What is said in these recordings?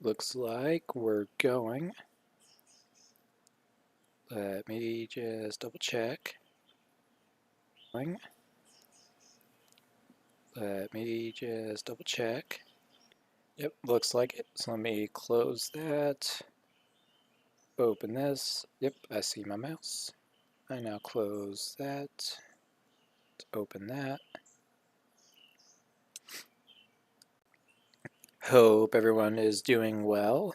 Looks like we're going. Let me just double check. Let me just double check. Yep, looks like it. So let me close that. Open this. Yep, I see my mouse. I now close that. Open that. Hope everyone is doing well.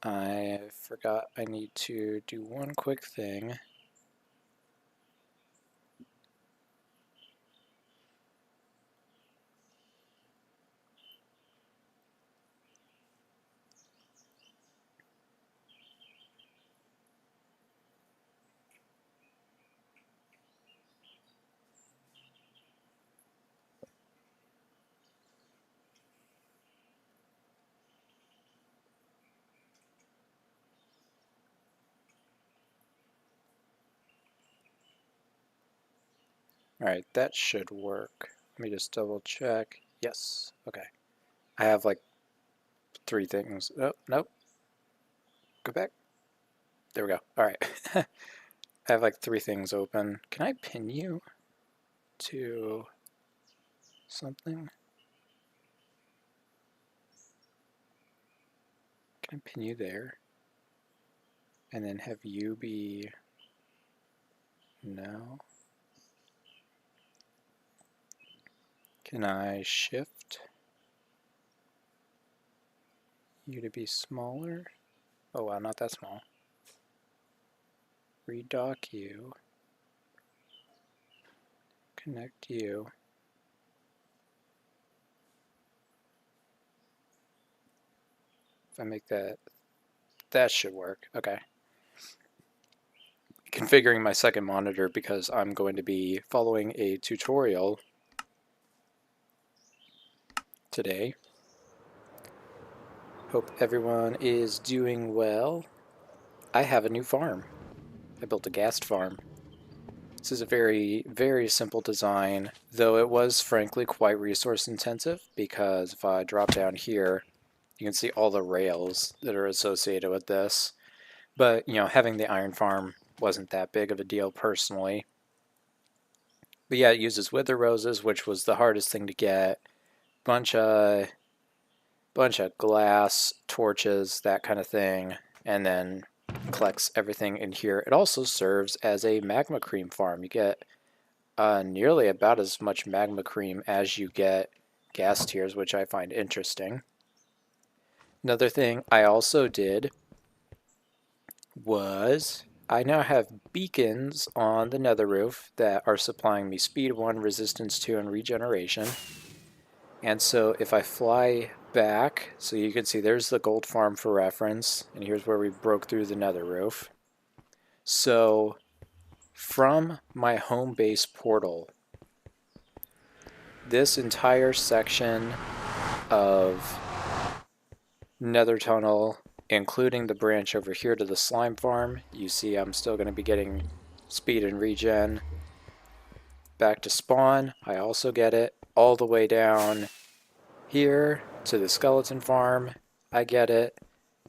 I forgot I need to do one quick thing. Alright, that should work. Let me just double check. Yes, okay. I have like 3 things. Oh, nope. Go back. There we go. Alright. I have like 3 things open. Can I pin you to something? Can I pin you there? And then have you be... No. Can I shift you to be smaller? Oh wow, not that small. Redock you. Connect you. If I make that, that should work. Okay. Configuring my second monitor because I'm going to be following a tutorial today. Hope everyone is doing well. I have a new farm. I built a ghast farm. This is a very, very simple design, though it was frankly quite resource intensive because if I drop down here, you can see all the rails that are associated with this. But, you know, having the iron farm wasn't that big of a deal personally. But yeah, it uses wither roses, which was the hardest thing to get. Bunch of glass, torches, that kind of thing, and then collects everything in here. It also serves as a magma cream farm. You get nearly about as much magma cream as you get ghast tears, which I find interesting. Another thing I also did was I now have beacons on the nether roof that are supplying me speed 1, resistance 2, and regeneration. And so if I fly back, so you can see there's the gold farm for reference, and here's where we broke through the nether roof. So from my home base portal, this entire section of nether tunnel, including the branch over here to the slime farm, you see I'm still going to be getting speed and regen. Back to spawn, I also get it. All the way down here to the skeleton farm, I get it.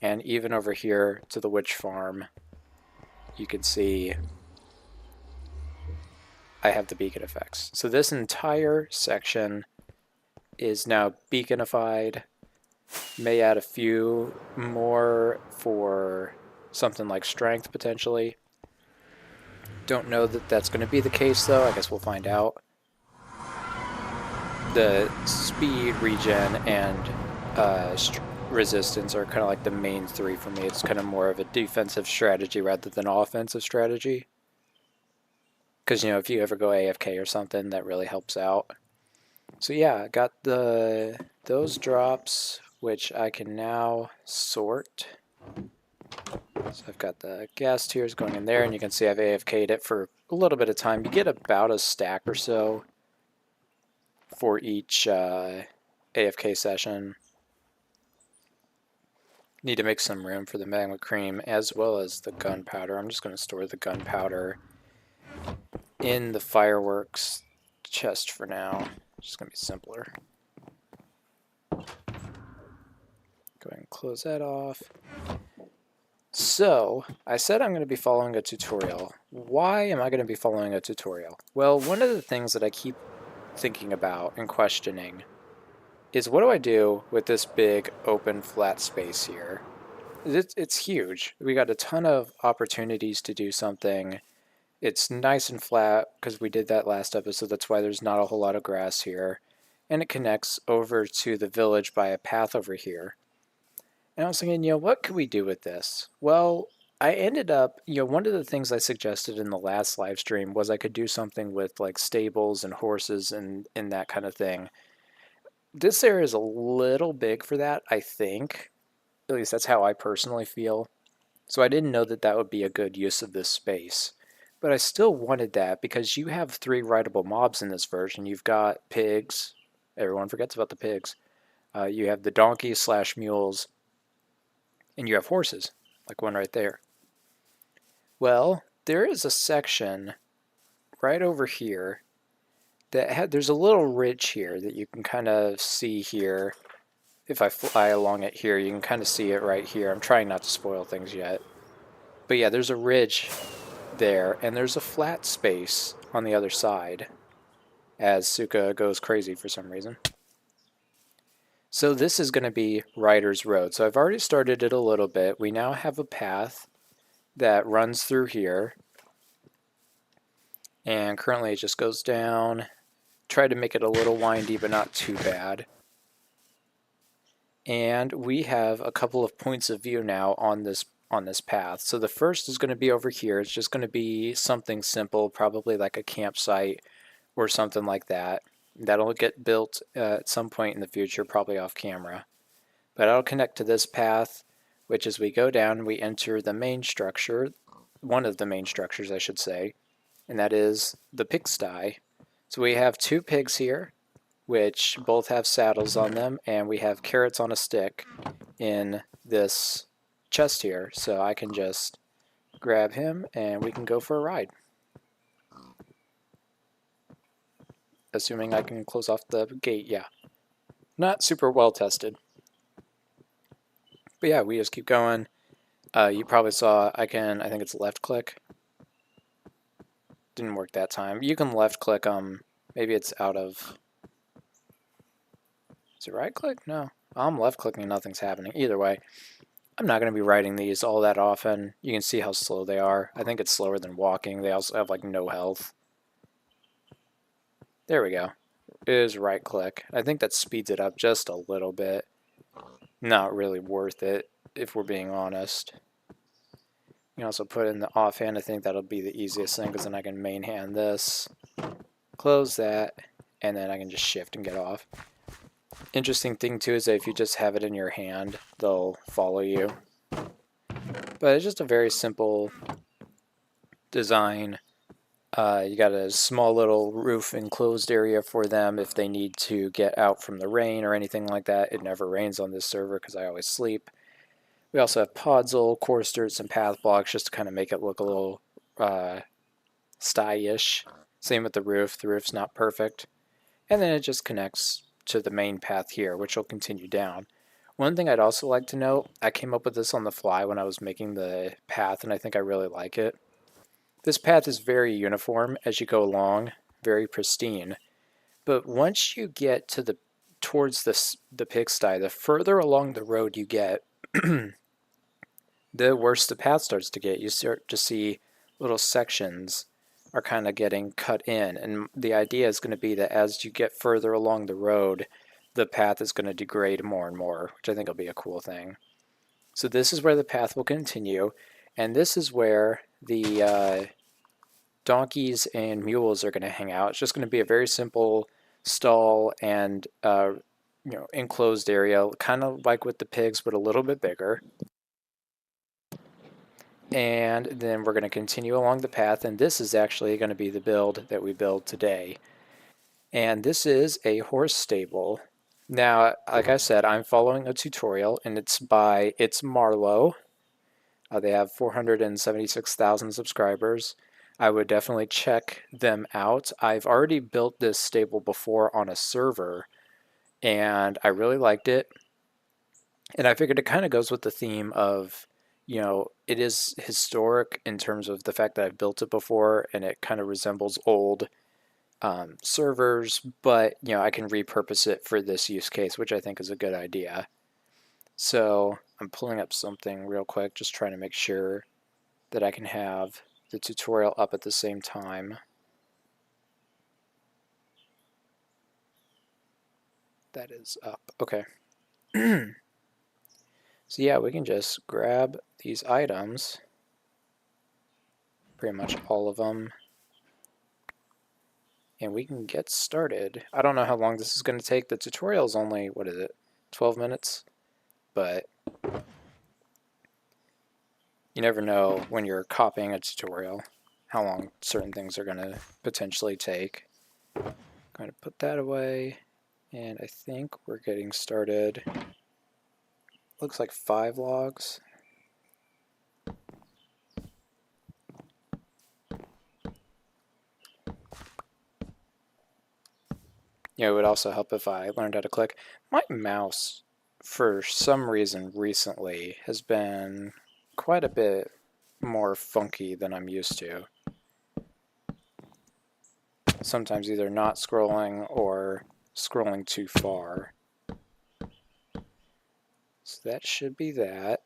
And even over here to the witch farm, you can see I have the beacon effects. So this entire section is now beaconified. May add a few more for something like strength potentially. Don't know that that's going to be the case though. I guess we'll find out. The speed, regen, and resistance are kind of like the main 3 for me. It's kind of more of a defensive strategy rather than offensive strategy. Because, you know, if you ever go AFK or something, that really helps out. So yeah, I got those drops, which I can now sort. So I've got the ghast tears going in there, and you can see I've AFK'd it for a little bit of time. You get about a stack or so for each AFK session. Need to make some room for the magma cream as well as the gunpowder. I'm just going to store the gunpowder in the fireworks chest for now. It's just going to be simpler. Go ahead and close that off. So, I said I'm going to be following a tutorial. Why am I going to be following a tutorial? Well, one of the things that I keep thinking about and questioning is what do I do with this big open flat space here? It's huge. We got a ton of opportunities to do something. It's nice and flat because we did that last episode. That's why there's not a whole lot of grass here. And it connects over to the village by a path over here. And I was thinking, what could we do with this? Well, I ended up, one of the things I suggested in the last live stream was I could do something with like stables and horses and that kind of thing. This area is a little big for that, I think. At least that's how I personally feel. So I didn't know that that would be a good use of this space. But I still wanted that because you have 3 rideable mobs in this version. You've got pigs. Everyone forgets about the pigs. You have the donkeys / mules. And you have horses, like one right there. Well, there is a section right over here that there's a little ridge here that you can kind of see here. If I fly along it here, you can kind of see it right here. I'm trying not to spoil things yet. But yeah, there's a ridge there, and there's a flat space on the other side as Suka goes crazy for some reason. So this is going to be Rider's Road. So I've already started it a little bit. We now have a path that runs through here. And currently it just goes down. Try to make it a little windy, but not too bad. And we have a couple of points of view now on this path. So the first is going to be over here. It's just going to be something simple, probably like a campsite or something like that. That'll get built at some point in the future, probably off camera. But I'll connect to this path, which as we go down, we enter the main structure, one of the main structures, I should say, and that is the pigsty. So we have 2 pigs here, which both have saddles on them, and we have carrots on a stick in this chest here. So I can just grab him and we can go for a ride. Assuming I can close off the gate, yeah. Not super well tested. But yeah, we just keep going. You probably saw I think it's left click. Didn't work that time. You can left click, maybe it's out of... Is it right click? No. I'm left clicking, nothing's happening. Either way, I'm not going to be riding these all that often. You can see how slow they are. I think it's slower than walking. They also have like no health. There we go. It is right click. I think that speeds it up just a little bit. Not really worth it, if we're being honest. You can also put in the offhand. I think that'll be the easiest thing because then I can main hand this, close that, and then I can just shift and get off. Interesting thing too is that if you just have it in your hand, they'll follow you. But it's just a very simple design. You got a small little roof enclosed area for them if they need to get out from the rain or anything like that. It never rains on this server because I always sleep. We also have podzol, course and path blocks just to kind of make it look a little stylish. Same with the roof. The roof's not perfect. And then it just connects to the main path here, which will continue down. One thing I'd also like to note, I came up with this on the fly when I was making the path, and I think I really like it. This path is very uniform as you go along, very pristine. But once you get to towards the pigsty, the further along the road you get, the worse the path starts to get. You start to see little sections are kind of getting cut in, and the idea is going to be that as you get further along the road, the path is going to degrade more and more, which I think will be a cool thing. So this is where the path will continue, and this is where the donkeys and mules are going to hang out. It's just going to be a very simple stall and enclosed area, kind of like with the pigs, but a little bit bigger. And then we're going to continue along the path, and this is actually going to be the build that we build today. And this is a horse stable. Now, like I said, I'm following a tutorial, and it's by It's Marlow. They have 476,000 subscribers. I would definitely check them out. I've already built this stable before on a server, and I really liked it. And I figured it kind of goes with the theme of, you know, it is historic in terms of the fact that I've built it before and it kind of resembles old servers, but, you know, I can repurpose it for this use case, which I think is a good idea. So I'm pulling up something real quick, just trying to make sure that I can have the tutorial up at the same time. That is up. Okay. So yeah, we can just grab these items, pretty much all of them, and we can get started. I don't know how long this is going to take. The tutorial is only, what is it, 12 minutes? But you never know when you're copying a tutorial how long certain things are going to potentially take. I'm going to put that away, and I think we're getting started. Looks like 5 logs. You know, it would also help if I learned how to click. My mouse, for some reason recently, has been quite a bit more funky than I'm used to. Sometimes either not scrolling or scrolling too far. So that should be that.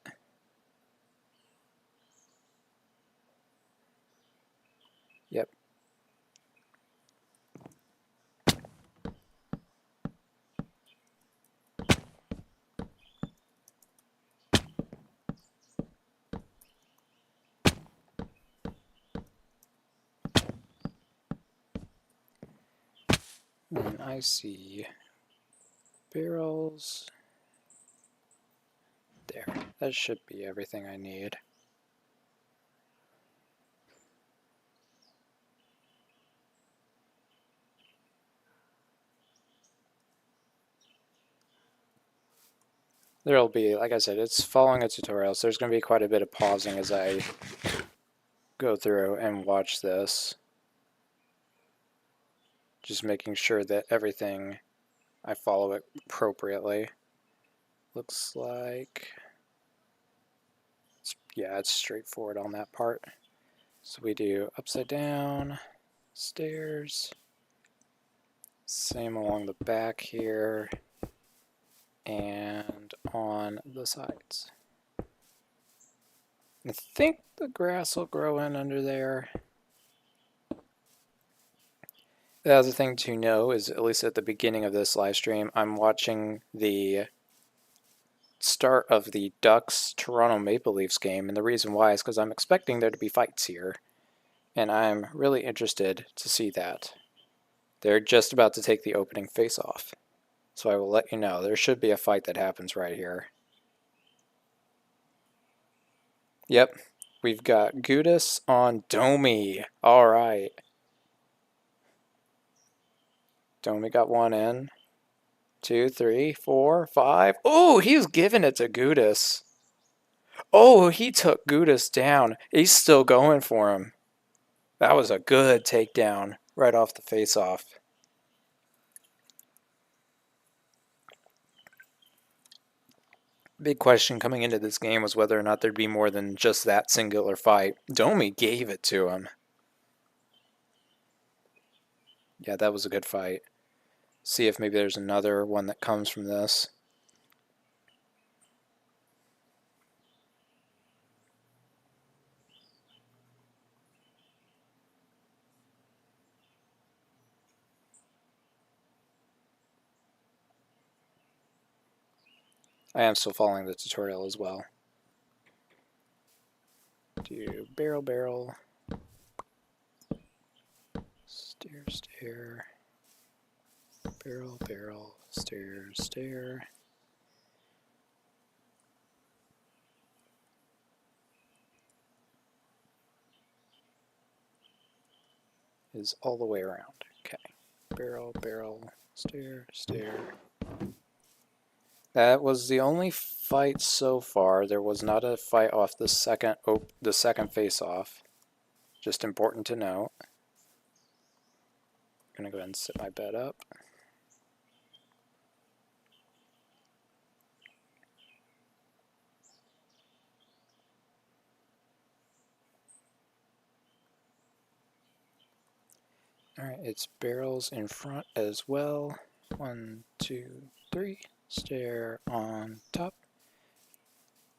Yep. Then I see barrels. There. That should be everything I need. There'll be, like I said, it's following a tutorial, so there's going to be quite a bit of pausing as I go through and watch this. Just making sure that everything, I follow it appropriately. Looks like, yeah, it's straightforward on that part. So we do upside down, stairs, same along the back here, and on the sides. I think the grass will grow in under there. The other thing to know is, at least at the beginning of this live stream, I'm watching the start of the Ducks Toronto Maple Leafs game, and the reason why is because I'm expecting there to be fights here, and I'm really interested to see that. They're just about to take the opening face-off, so I will let you know. There should be a fight that happens right here. Yep, we've got Gudis on Domi. All right. Domi got one in. 2, 3, 4, 5. Oh, he was giving it to Gudis. Oh, he took Gudis down. He's still going for him. That was a good takedown right off the face-off. Big question coming into this game was whether or not there'd be more than just that singular fight. Domi gave it to him. Yeah, that was a good fight. See if maybe there's another one that comes from this. I am still following the tutorial as well. Do barrel, barrel. Stair, stair. Barrel, barrel. Stair, stair. Is all the way around. Okay. Barrel, barrel. Stair, stair. That was the only fight so far. There was not a fight off the second face-off. Just important to note. I'm gonna go ahead and set my bed up. Alright, it's barrels in front as well. 1, 2, 3. Stair on top.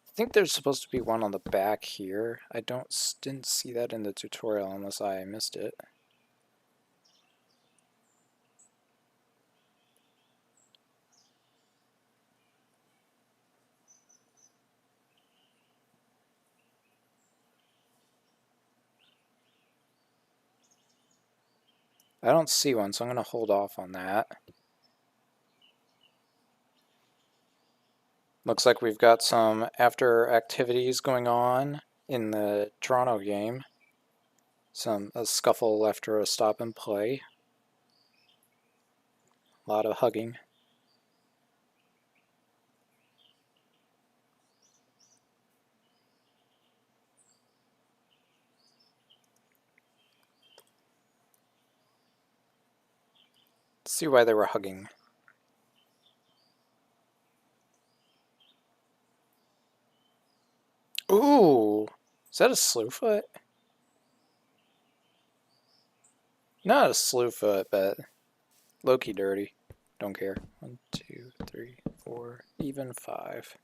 I think there's supposed to be one on the back here. I didn't see that in the tutorial unless I missed it. I don't see one, so I'm going to hold off on that. Looks like we've got some after activities going on in the Toronto game. A scuffle after a stop and play. A lot of hugging. Let's see why they were hugging. Ooh! Is that a slewfoot? Not a slewfoot, but low-key dirty. Don't care. 1, 2, 3, 4, even 5.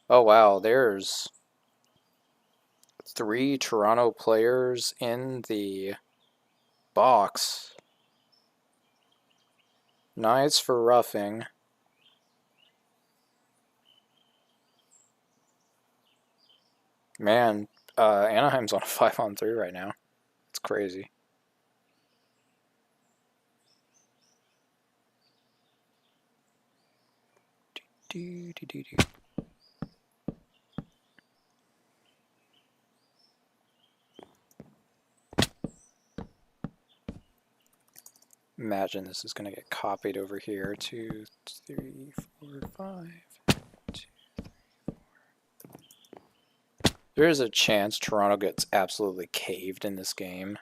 Oh wow, there's 3 Toronto players in the box. Nice for roughing. Man, Anaheim's on a 5-on-3 right now. It's crazy. Imagine this is going to get copied over here. 2, 3, 4, 5. 2, 3, 4. There is a chance Toronto gets absolutely caved in this game.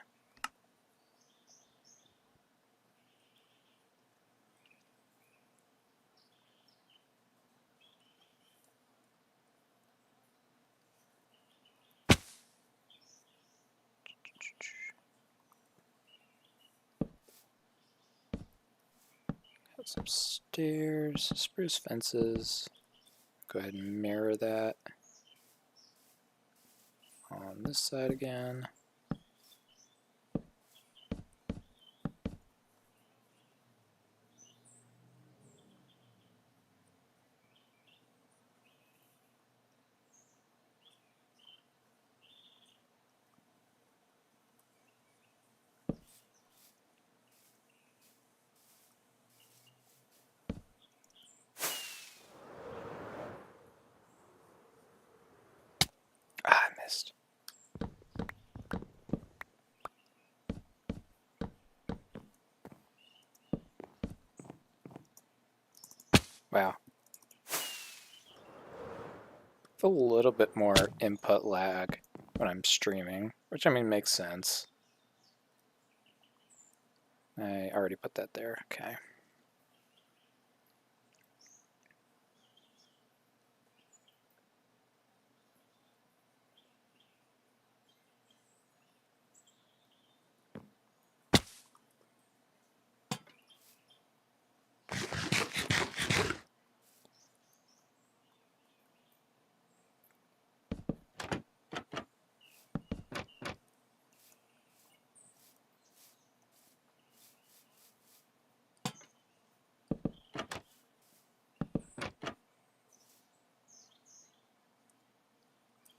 Got some stairs, spruce fences. Go ahead and mirror that on this side again. Ah, I missed. Wow. A little bit more input lag when I'm streaming, which I mean makes sense. I already put that there, okay.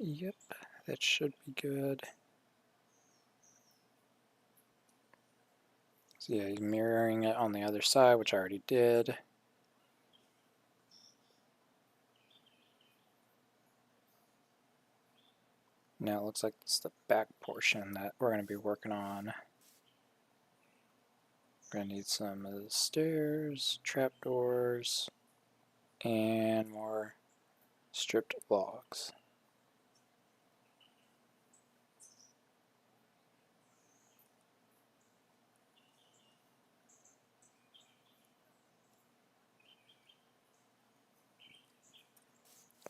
Yep, that should be good. So yeah, mirroring it on the other side, which I already did. Now it looks like it's the back portion that we're going to be working on. We're going to need some of the stairs, trapdoors, and more stripped logs.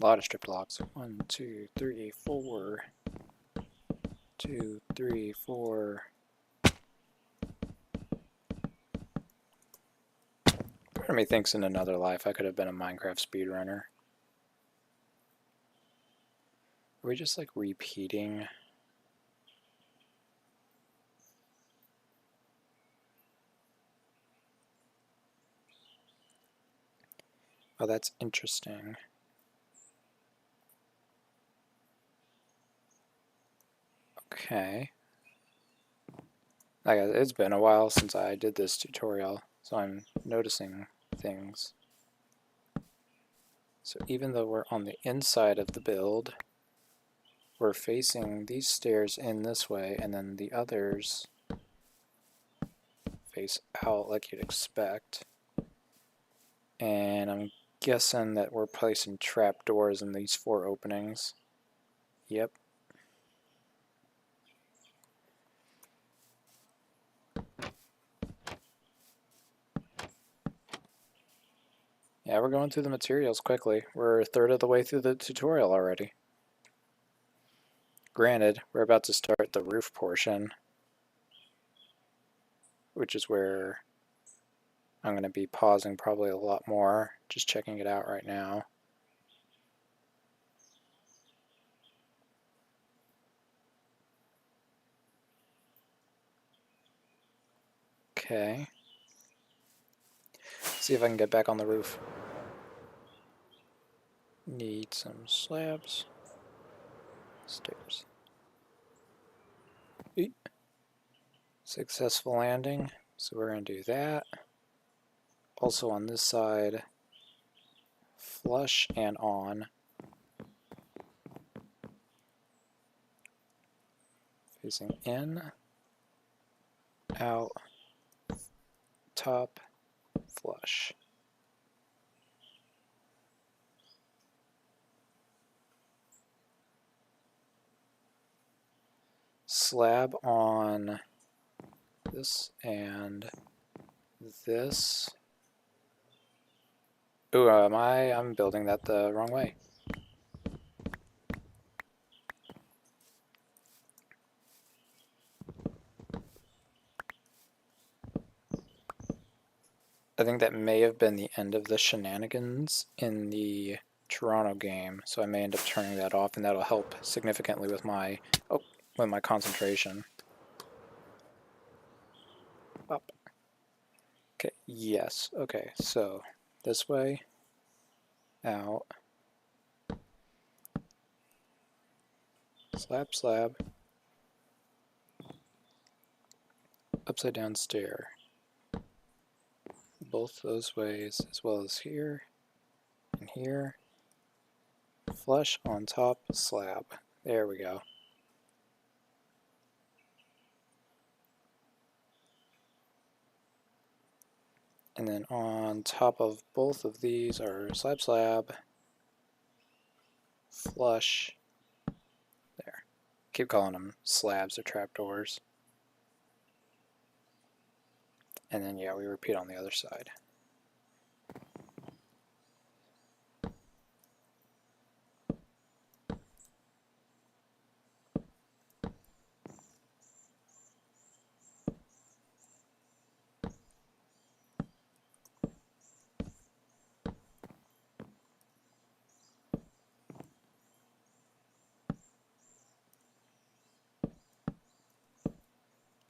A lot of stripped logs. 1, 2, 3, 4. 2, 3, 4. Part of me thinks in another life I could have been a Minecraft speedrunner. Are we just like repeating? Oh, that's interesting. Okay. It's been a while since I did this tutorial, so I'm noticing things. So even though we're on the inside of the build, we're facing these stairs in this way, and then the others face out like you'd expect. And I'm guessing that we're placing trapdoors in these 4 openings. Yep. Yeah, we're going through the materials quickly. We're a third of the way through the tutorial already. Granted, we're about to start the roof portion, which is where I'm going to be pausing probably a lot more, just checking it out right now. Okay. See if I can get back on the roof. Need some slabs. Stairs. Eep. Successful landing. So we're going to do that. Also on this side, flush and on. Facing in, out, top, flush. Slab on this and this. Ooh, I'm building that the wrong way. I think that may have been the end of the shenanigans in the Toronto game, so I may end up turning that off, and that'll help significantly with my concentration. Up. Okay, yes. Okay, so this way, out, slab, slab, upside down stair. Both those ways, as well as here and here. Flush on top, slab. There we go. And then on top of both of these are slab, slab, flush. There. Keep calling them slabs or trapdoors. And then, yeah, we repeat on the other side.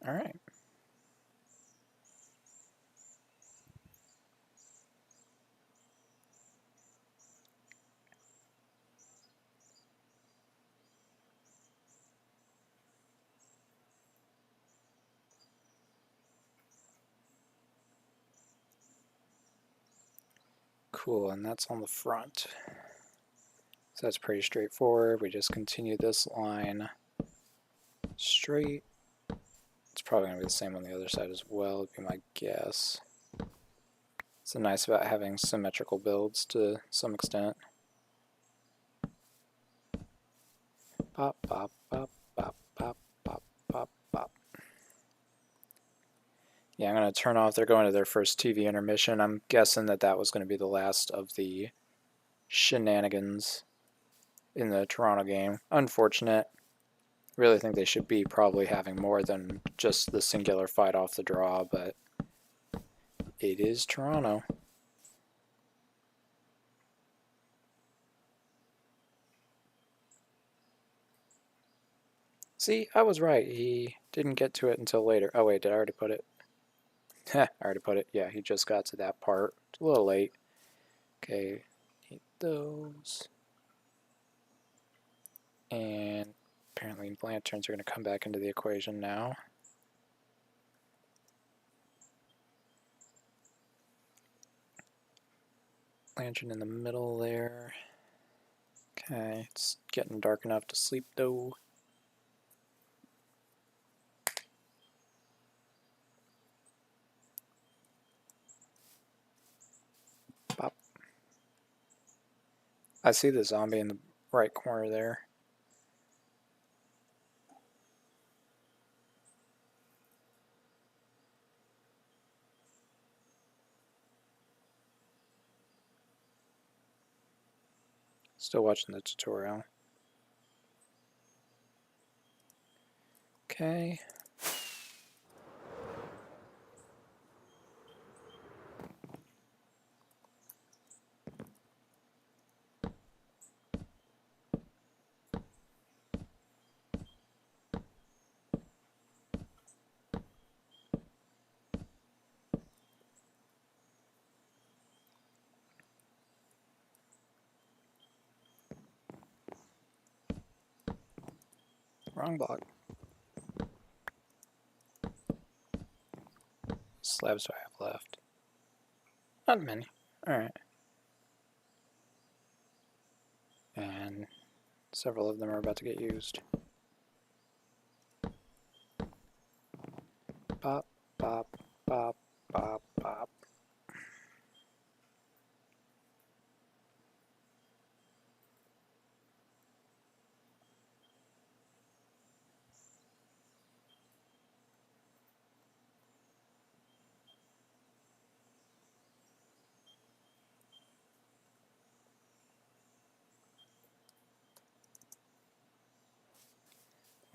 All right. Cool, and that's on the front. So that's pretty straightforward. We just continue this line straight. It's probably going to be the same on the other side as well, would be my guess. It's nice about having symmetrical builds to some extent. Pop, pop, pop, pop, pop, pop, pop, pop. Yeah, I'm going to turn off. They're going to their first TV intermission. I'm guessing that that was going to be the last of the shenanigans in the Toronto game. Unfortunate. Really think they should be probably having more than just the singular fight off the draw, but it is Toronto. See, I was right. He didn't get to it until later. Oh wait, did I already put it? Heh, I already put it. Yeah, he just got to that part. It's a little late. Okay, need those. And apparently lanterns are going to come back into the equation now. Lantern in the middle there. Okay, it's getting dark enough to sleep though. Pop. I see the zombie in the right corner there. Still watching the tutorial. Okay. Wrong block. Slabs do I have left? Not many. Alright. And several of them are about to get used. Pop, pop, pop, pop, pop.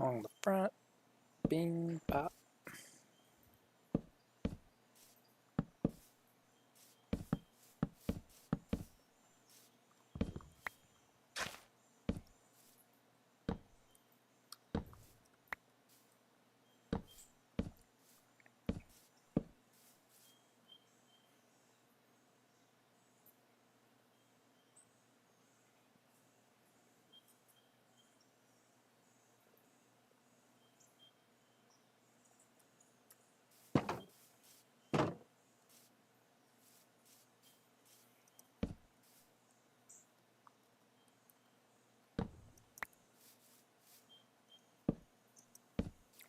Along the front. Bing, pop.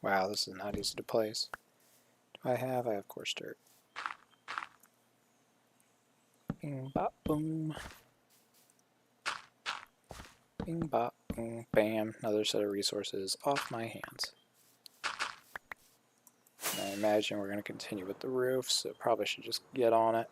Wow, this is not easy to place. Do I have? I have coarse dirt. Bing, bop, boom. Bing, bop, boom, bam. Another set of resources off my hands. And I imagine we're going to continue with the roof, so probably should just get on it.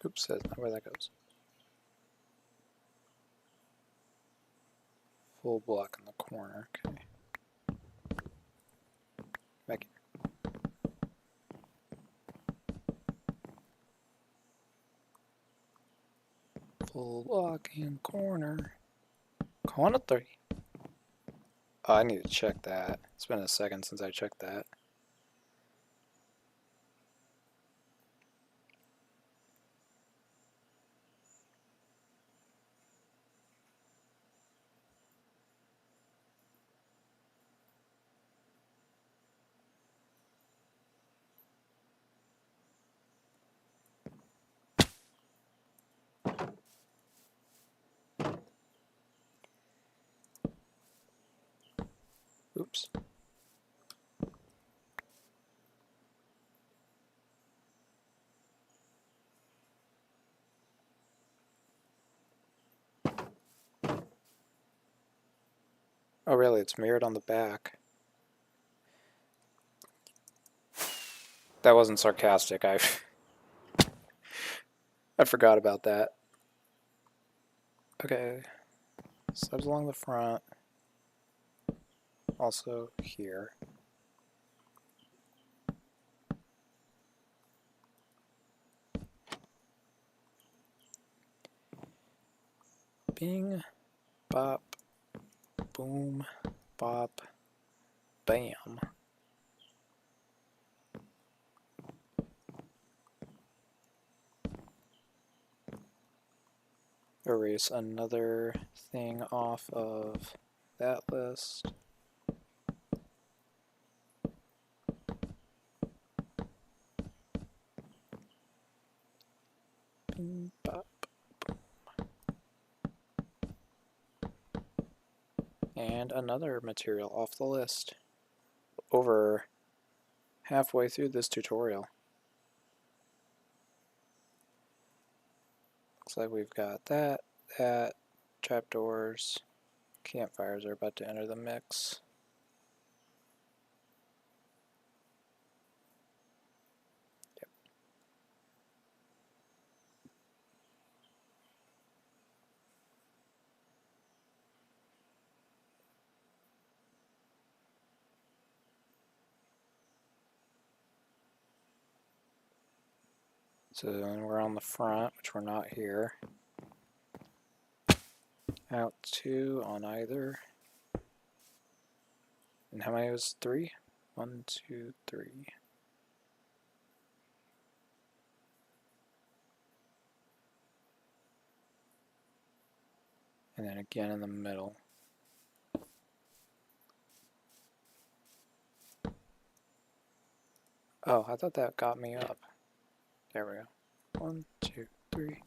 Oops, that's not where that goes. Full block in the corner, okay. Back here. Triple blocking corner. Corner 3. Oh, I need to check that. It's been a second since I checked that. Oops. Oh, really? It's mirrored on the back. That wasn't sarcastic. I forgot about that. Okay. Slabs along the front. Also here. Bing, bop, boom, bop, bam. Erase another thing off of that list. Bing, bop, boom. And another material off the list. Over halfway through this tutorial. Looks like we've got that, trapdoors, campfires are about to enter the mix. Yep. So then we're on the front, which we're not here. Out 2 on either. And how many was 3? 1, 2, 3. And then again in the middle. Oh, I thought that got me up. There we go. 1, 2, 3.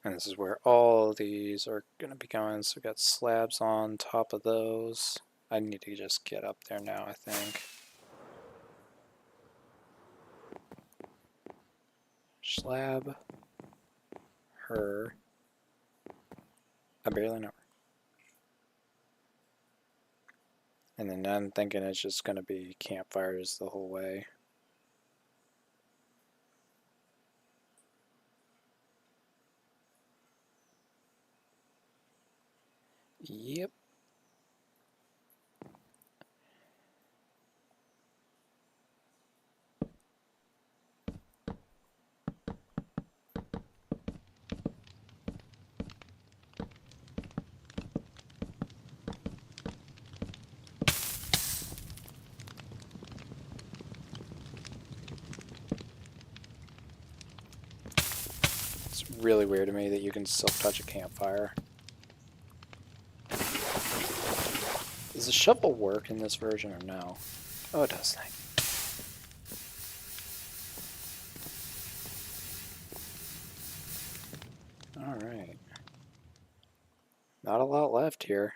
And this is where all these are going to be going. So we've got slabs on top of those. I need to just get up there now, I think. Slab. Her. I barely know her. And then I'm thinking it's just going to be campfires the whole way. Yep. It's really weird to me that you can still touch a campfire. Does the shovel work in this version or no? Oh, it does. Alright. Not a lot left here.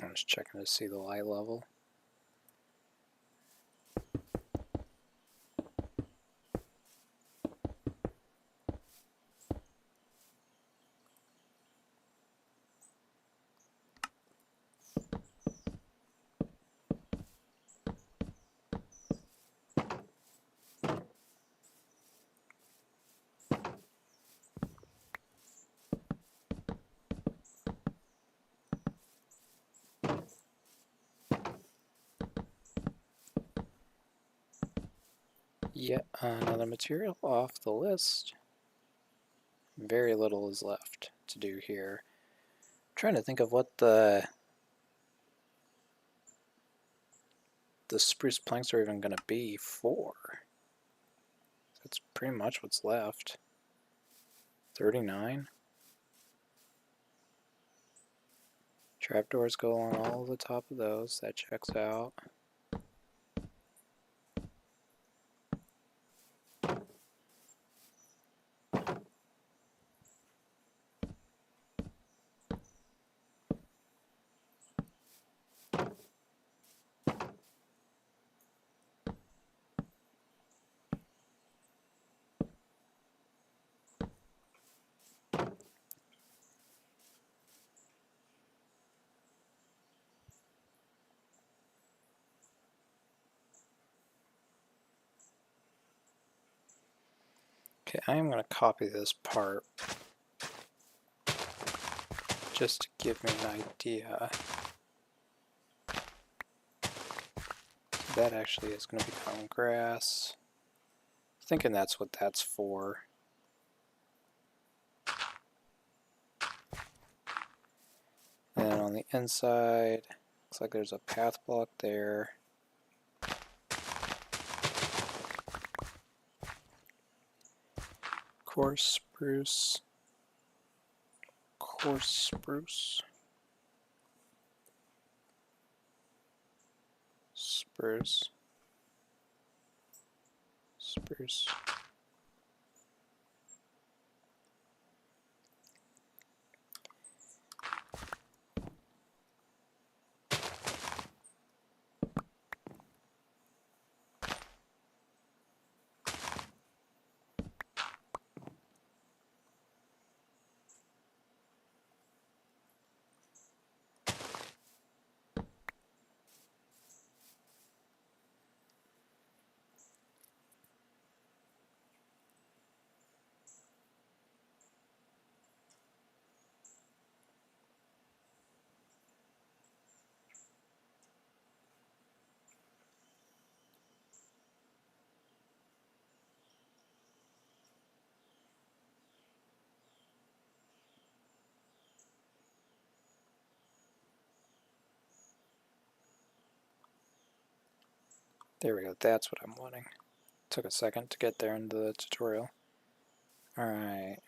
I'm just checking to see the light level. Yet another material off the list. Very little is left to do here. I'm trying to think of what the spruce planks are even going to be for. That's pretty much what's left. 39. Trapdoors go along all the top of those. That checks out. Okay, I am going to copy this part just to give me an idea. That actually is going to become grass. Thinking that's what that's for. And on the inside, looks like there's a path block there. Coarse spruce. Coarse spruce. Spruce. Spruce. There we go, that's what I'm wanting. Took a second to get there in the tutorial. Alright.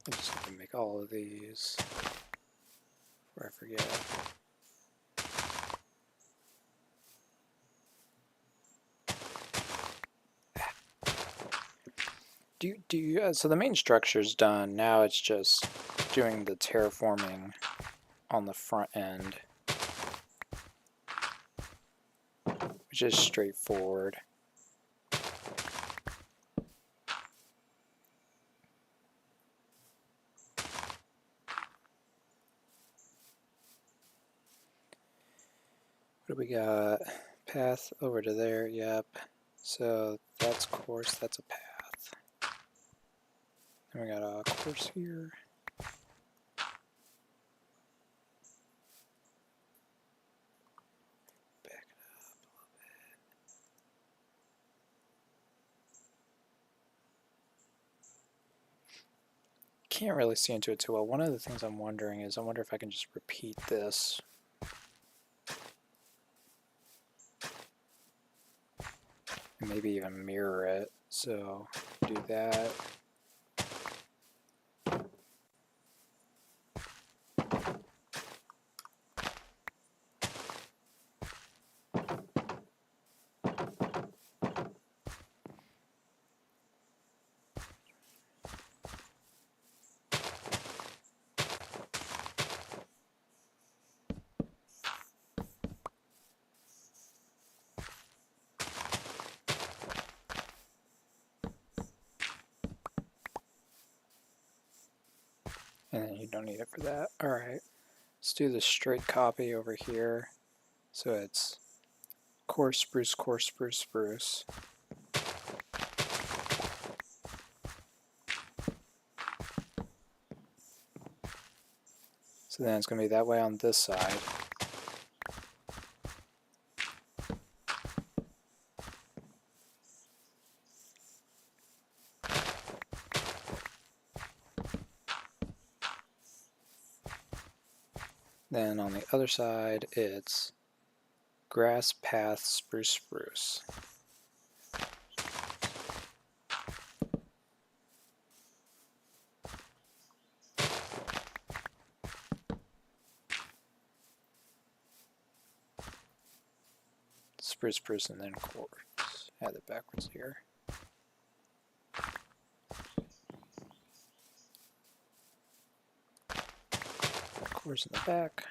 I just have to make all of these before I forget. So the main structure's done. Now it's just doing the terraforming on the front end, which is straightforward. What do we got? Path over to there, yep. So that's course, that's a path. Then we got a course here. Back it up a little bit. Can't really see into it too well. One of the things I'm wondering is, I wonder if I can just repeat this. And maybe even mirror it. So do that. And then you don't need it for that. Alright, let's do the straight copy over here. So it's coarse spruce, coarse spruce, spruce. So then it's going to be that way on this side. Then on the other side, it's grass, path, spruce, spruce. Spruce, spruce, and then quartz. Add it backwards here. Quartz in the back.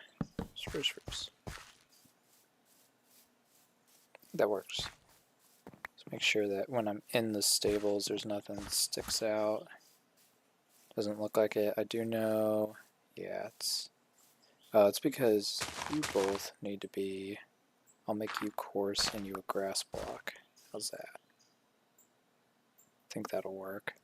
Spruce, spruce. That works. Just make sure that when I'm in the stables, there's nothing that sticks out. Doesn't look like it. I do know. Yeah, it's because you both need to be. I'll make you coarse and you a grass block. How's that? I think that'll work.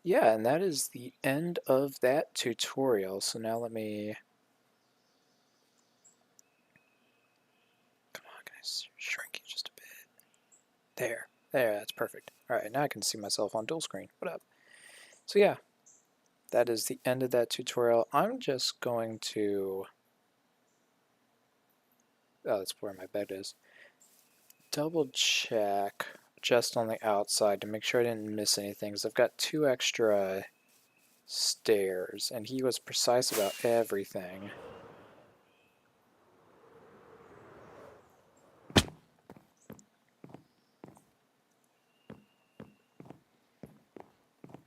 Yeah, and that is the end of that tutorial. So now let me... Come on, can I shrink it just a bit? There, that's perfect. Alright, now I can see myself on dual screen. What up? So yeah, that is the end of that tutorial. I'm just going to... Oh, that's where my bed is. Double check just on the outside to make sure I didn't miss anything, because I've got 2 extra stairs, and he was precise about everything.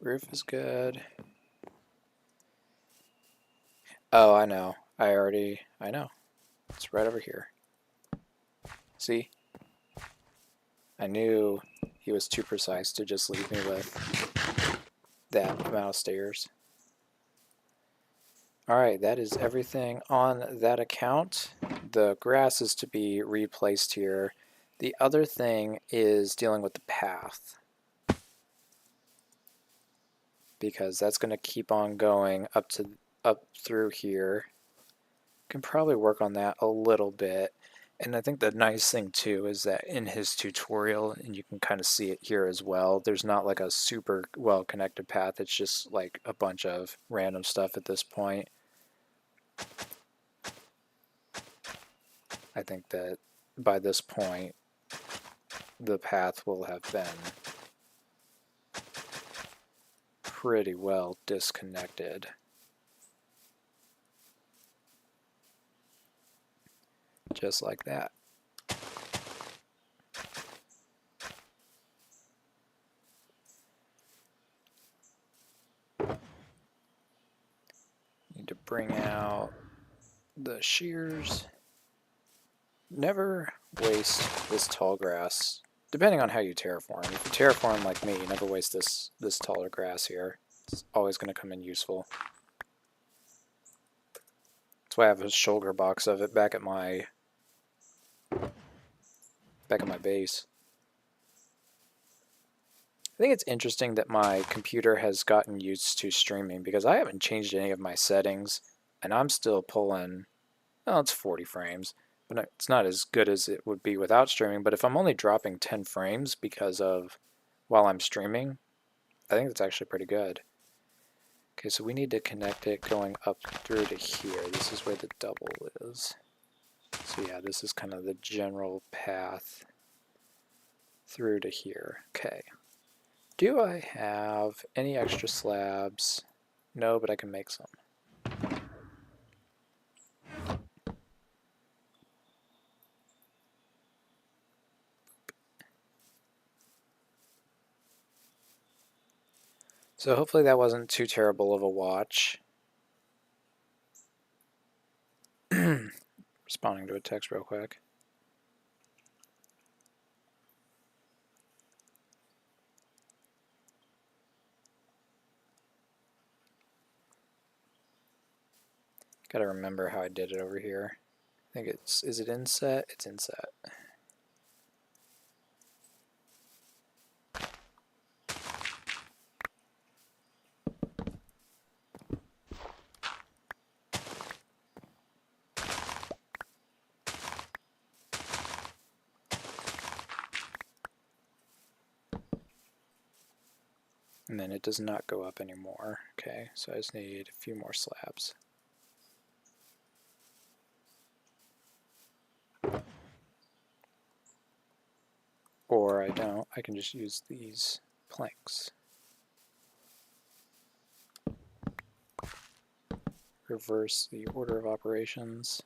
Roof is good. Oh, I know. I know. It's right over here. See? I knew he was too precise to just leave me with that amount of stairs. Alright, that is everything on that account. The grass is to be replaced here. The other thing is dealing with the path, because that's going to keep on going up through here. Can probably work on that a little bit. And I think the nice thing too is that in his tutorial, and you can kind of see it here as well, there's not like a super well connected path. It's just like a bunch of random stuff at this point. I think that by this point the path will have been pretty well disconnected. Just like that. Need to bring out the shears. Never waste this tall grass, depending on how you terraform. If you terraform like me, you never waste this taller grass here. It's always going to come in useful. That's why I have a shoulder box of it back at my base. I think it's interesting that my computer has gotten used to streaming, because I haven't changed any of my settings, and I'm still pulling, well, it's 40 frames, but it's not as good as it would be without streaming. But if I'm only dropping 10 frames because of while I'm streaming, I think that's actually pretty good. Okay, so we need to connect it going up through to here. This is where the double is. So yeah, this is kind of the general path through to here. Okay. Do I have any extra slabs? No, but I can make some. So hopefully that wasn't too terrible of a watch. Responding to a text real quick. Gotta remember how I did it over here. I think is it inset? It's inset. And then it does not go up anymore. Okay, so I just need a few more slabs. Or I don't, I can just use these planks. Reverse the order of operations.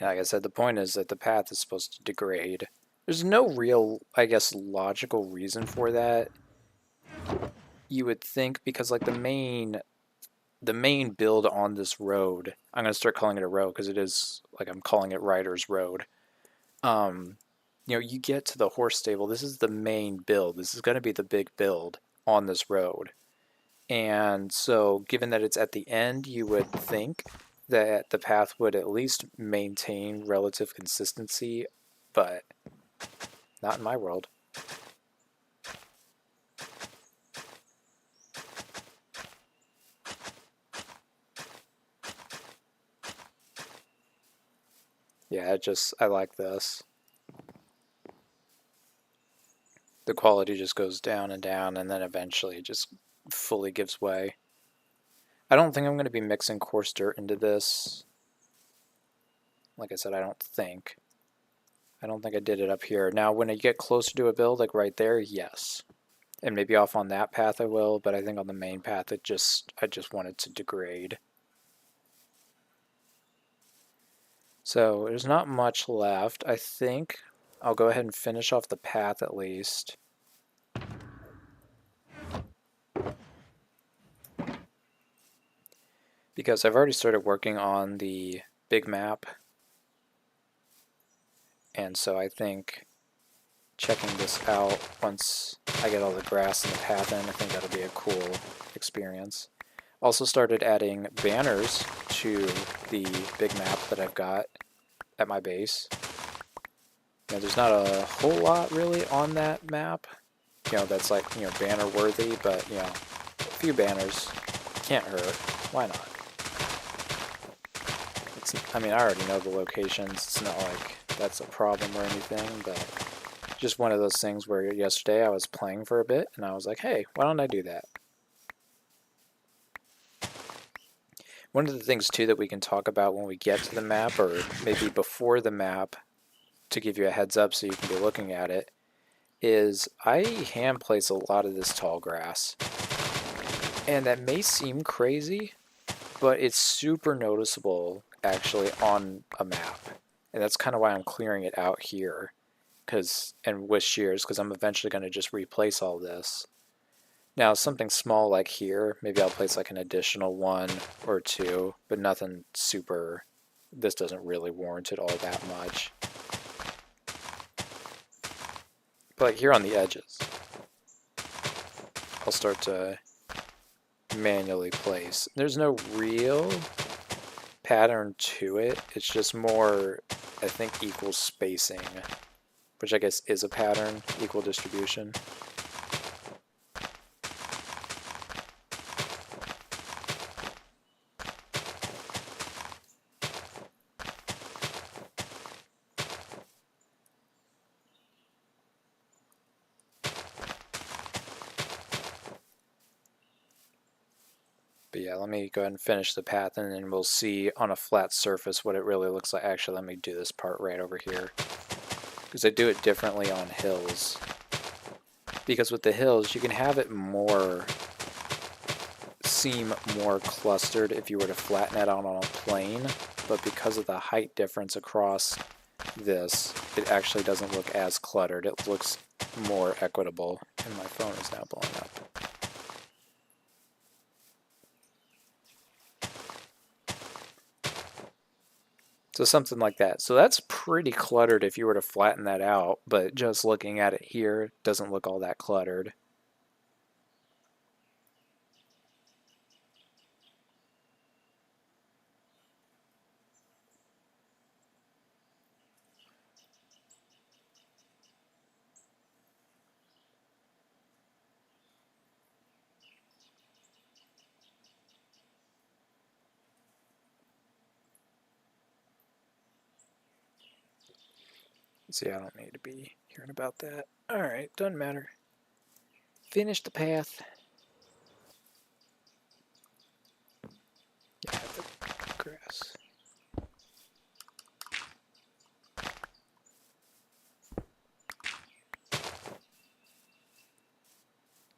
Yeah, like I said, the point is that the path is supposed to degrade. There's no real, I guess, logical reason for that. You would think because like the main build on this road, I'm gonna start calling it a road because it is like I'm calling it Riders Road. You know, you get to the horse stable. This is the main build. This is going to be the big build on this road. And so, given that it's at the end, you would think that the path would at least maintain relative consistency, but not in my world. Yeah, I like this. The quality just goes down, and then eventually it just fully gives way. I don't think I'm going to be mixing coarse dirt into this. Like I said, I don't think I did it up here. Now, when I get closer to a build, like right there, yes. And maybe off on that path I will, but I think on the main path I just want it to degrade. So there's not much left. I think I'll go ahead and finish off the path at least. Because I've already started working on the big map. And so I think checking this out once I get all the grass and the path in, I think that'll be a cool experience. Also started adding banners to the big map that I've got at my base. You know, there's not a whole lot really on that map, you know, that's like, you know, banner worthy, but, you know, a few banners can't hurt. Why not? I mean, I already know the locations. It's not like that's a problem or anything, but just one of those things where yesterday I was playing for a bit and I was like, hey, why don't I do that? One of the things too that we can talk about when we get to the map, or maybe before the map, to give you a heads up so you can be looking at it, is I hand place a lot of this tall grass. And that may seem crazy, but it's super noticeable actually on a map. And that's kind of why I'm clearing it out here, and with shears, because I'm eventually going to just replace all this. Now, something small like here, maybe I'll place like an additional one or two, but nothing super. This doesn't really warrant it all that much. But like here on the edges, I'll start to manually place. There's no real pattern to it. It's just more, I think, equal spacing, which I guess is a pattern, equal distribution. But yeah, let me go ahead and finish the path, and then we'll see on a flat surface what it really looks like. Actually, let me do this part right over here, because I do it differently on hills. Because with the hills, you can have it seem more clustered if you were to flatten it out on a plane, but because of the height difference across this, it actually doesn't look as cluttered. It looks more equitable, and my phone is now blowing up. So something like that. So that's pretty cluttered if you were to flatten that out, but just looking at it here, it doesn't look all that cluttered. See, I don't need to be hearing about that. Alright, doesn't matter. Finish the path. Yeah, the grass.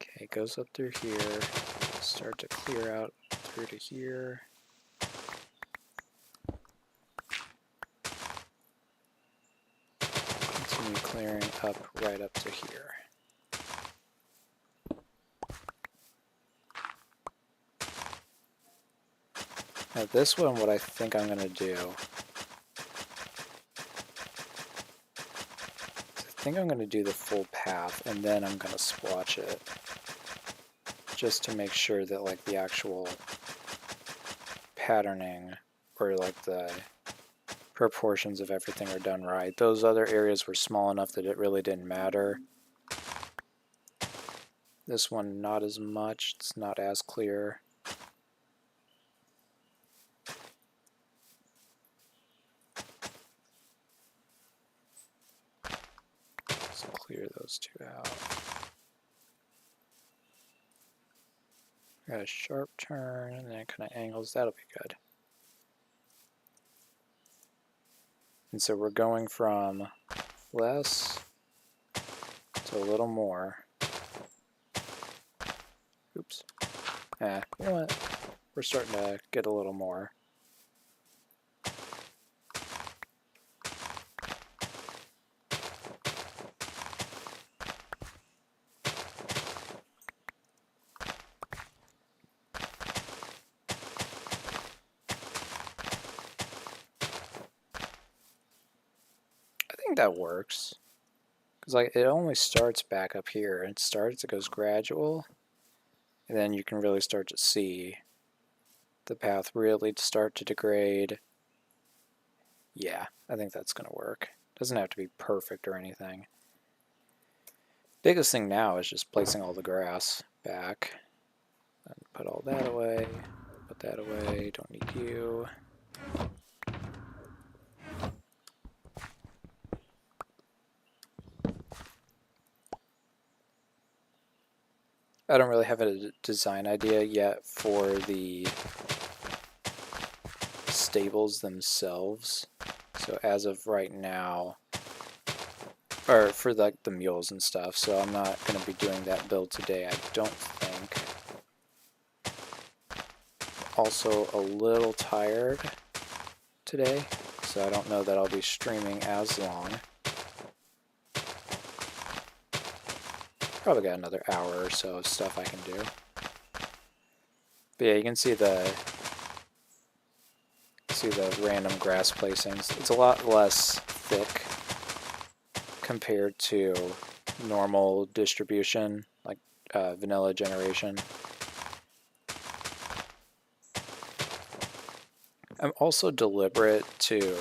Okay, it goes up through here. Start to clear out through to here. Continue clearing up right up to here. Now this one, what I think I'm going to do, I think I'm going to do the full path and then I'm going to splotch it. Just to make sure that like the actual patterning or like the proportions of everything are done right. Those other areas were small enough that it really didn't matter. This one not as much, it's not as clear. So clear those two out. Got a sharp turn and then it kind of angles, that'll be good. And so we're going from less to a little more. Oops. You know what? We're starting to get a little more. I think that works. Because like it only starts back up here. It goes gradual. And then you can really start to see the path really start to degrade. Yeah, I think that's going to work. Doesn't have to be perfect or anything. Biggest thing now is just placing all the grass back. And put all that away. Put that away. Don't need you. I don't really have a design idea yet for the stables themselves. So as of right now, or for like the mules and stuff, so I'm not going to be doing that build today, I don't think. Also a little tired today, so I don't know that I'll be streaming as long. Probably got another hour or so of stuff I can do. But yeah, you can see the random grass placings. It's a lot less thick compared to normal distribution, like vanilla generation. I'm also deliberate to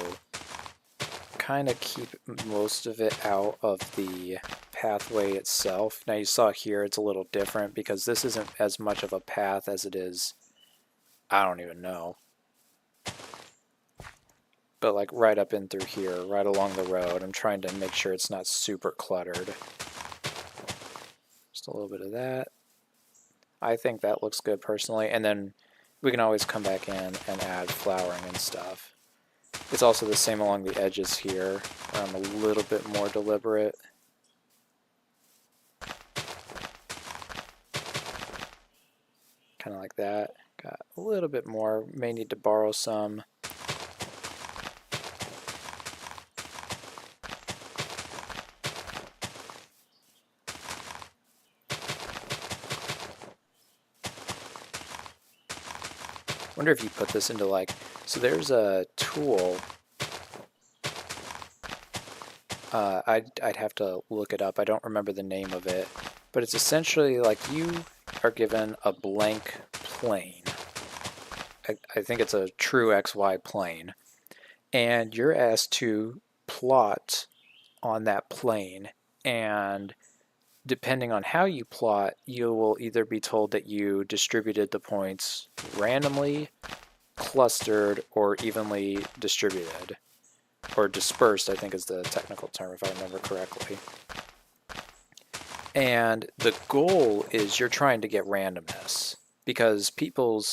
kind of keep most of it out of the pathway itself. Now you saw here it's a little different because this isn't as much of a path as it is, I don't even know. But like right up in through here, right along the road, I'm trying to make sure it's not super cluttered. Just a little bit of that. I think that looks good personally, and then we can always come back in and add flowering and stuff. It's also the same along the edges here, where I'm a little bit more deliberate. Kind of like that. Got a little bit more, may need to borrow some. Wonder if you put this into like, so there's a tool. I'd have to look it up. I don't remember the name of it, but it's essentially like you are given a blank plane. I think it's a true XY plane, and you're asked to plot on that plane, and depending on how you plot, you will either be told that you distributed the points randomly, clustered, or evenly distributed. or dispersed, I think is the technical term if I remember correctly. And the goal is you're trying to get randomness, because people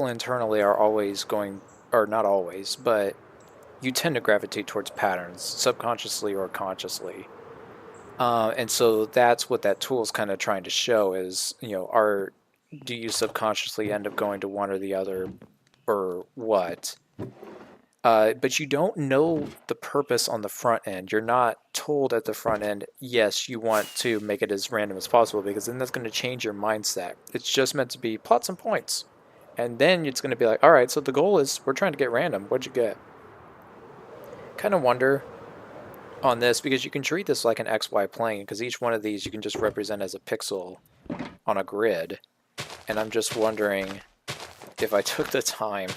internally are always going, or not always, but you tend to gravitate towards patterns, subconsciously or consciously. And so that's what that tool is kind of trying to show is, do you subconsciously end up going to one or the other, or what? But you don't know the purpose on the front end. You're not told at the front end, yes, you want to make it as random as possible, because then that's going to change your mindset. It's just meant to be plot some points. And then it's going to be like, all right, so the goal is we're trying to get random. What'd you get? Kind of wonder on this, because you can treat this like an XY plane, because each one of these you can just represent as a pixel on a grid. And I'm just wondering if I took the time,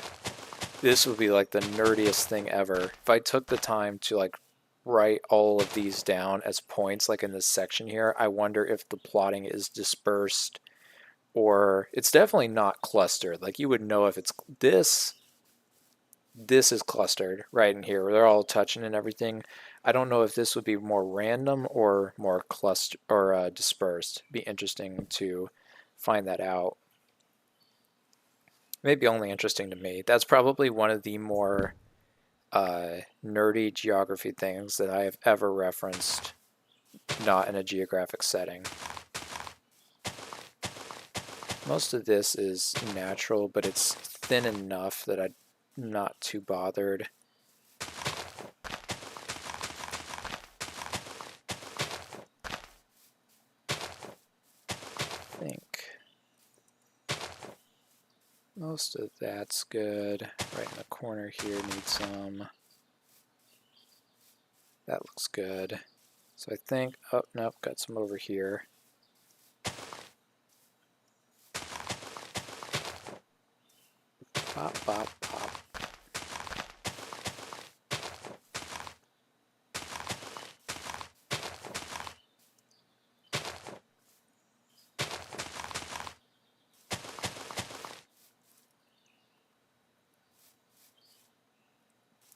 this would be like the nerdiest thing ever. If I took the time to like write all of these down as points, like in this section here, I wonder if the plotting is dispersed, or it's definitely not clustered. Like you would know if it's this is clustered right in here where they're all touching and everything. I don't know if this would be more random or more cluster or dispersed. Be interesting to find that out. Maybe only interesting to me. That's probably one of the more nerdy geography things that I have ever referenced, not in a geographic setting. Most of this is natural, but it's thin enough that I'm not too bothered. I think most of that's good. Right in the corner here needs some. That looks good. So I think, oh, nope, got some over here. Pop, pop, pop.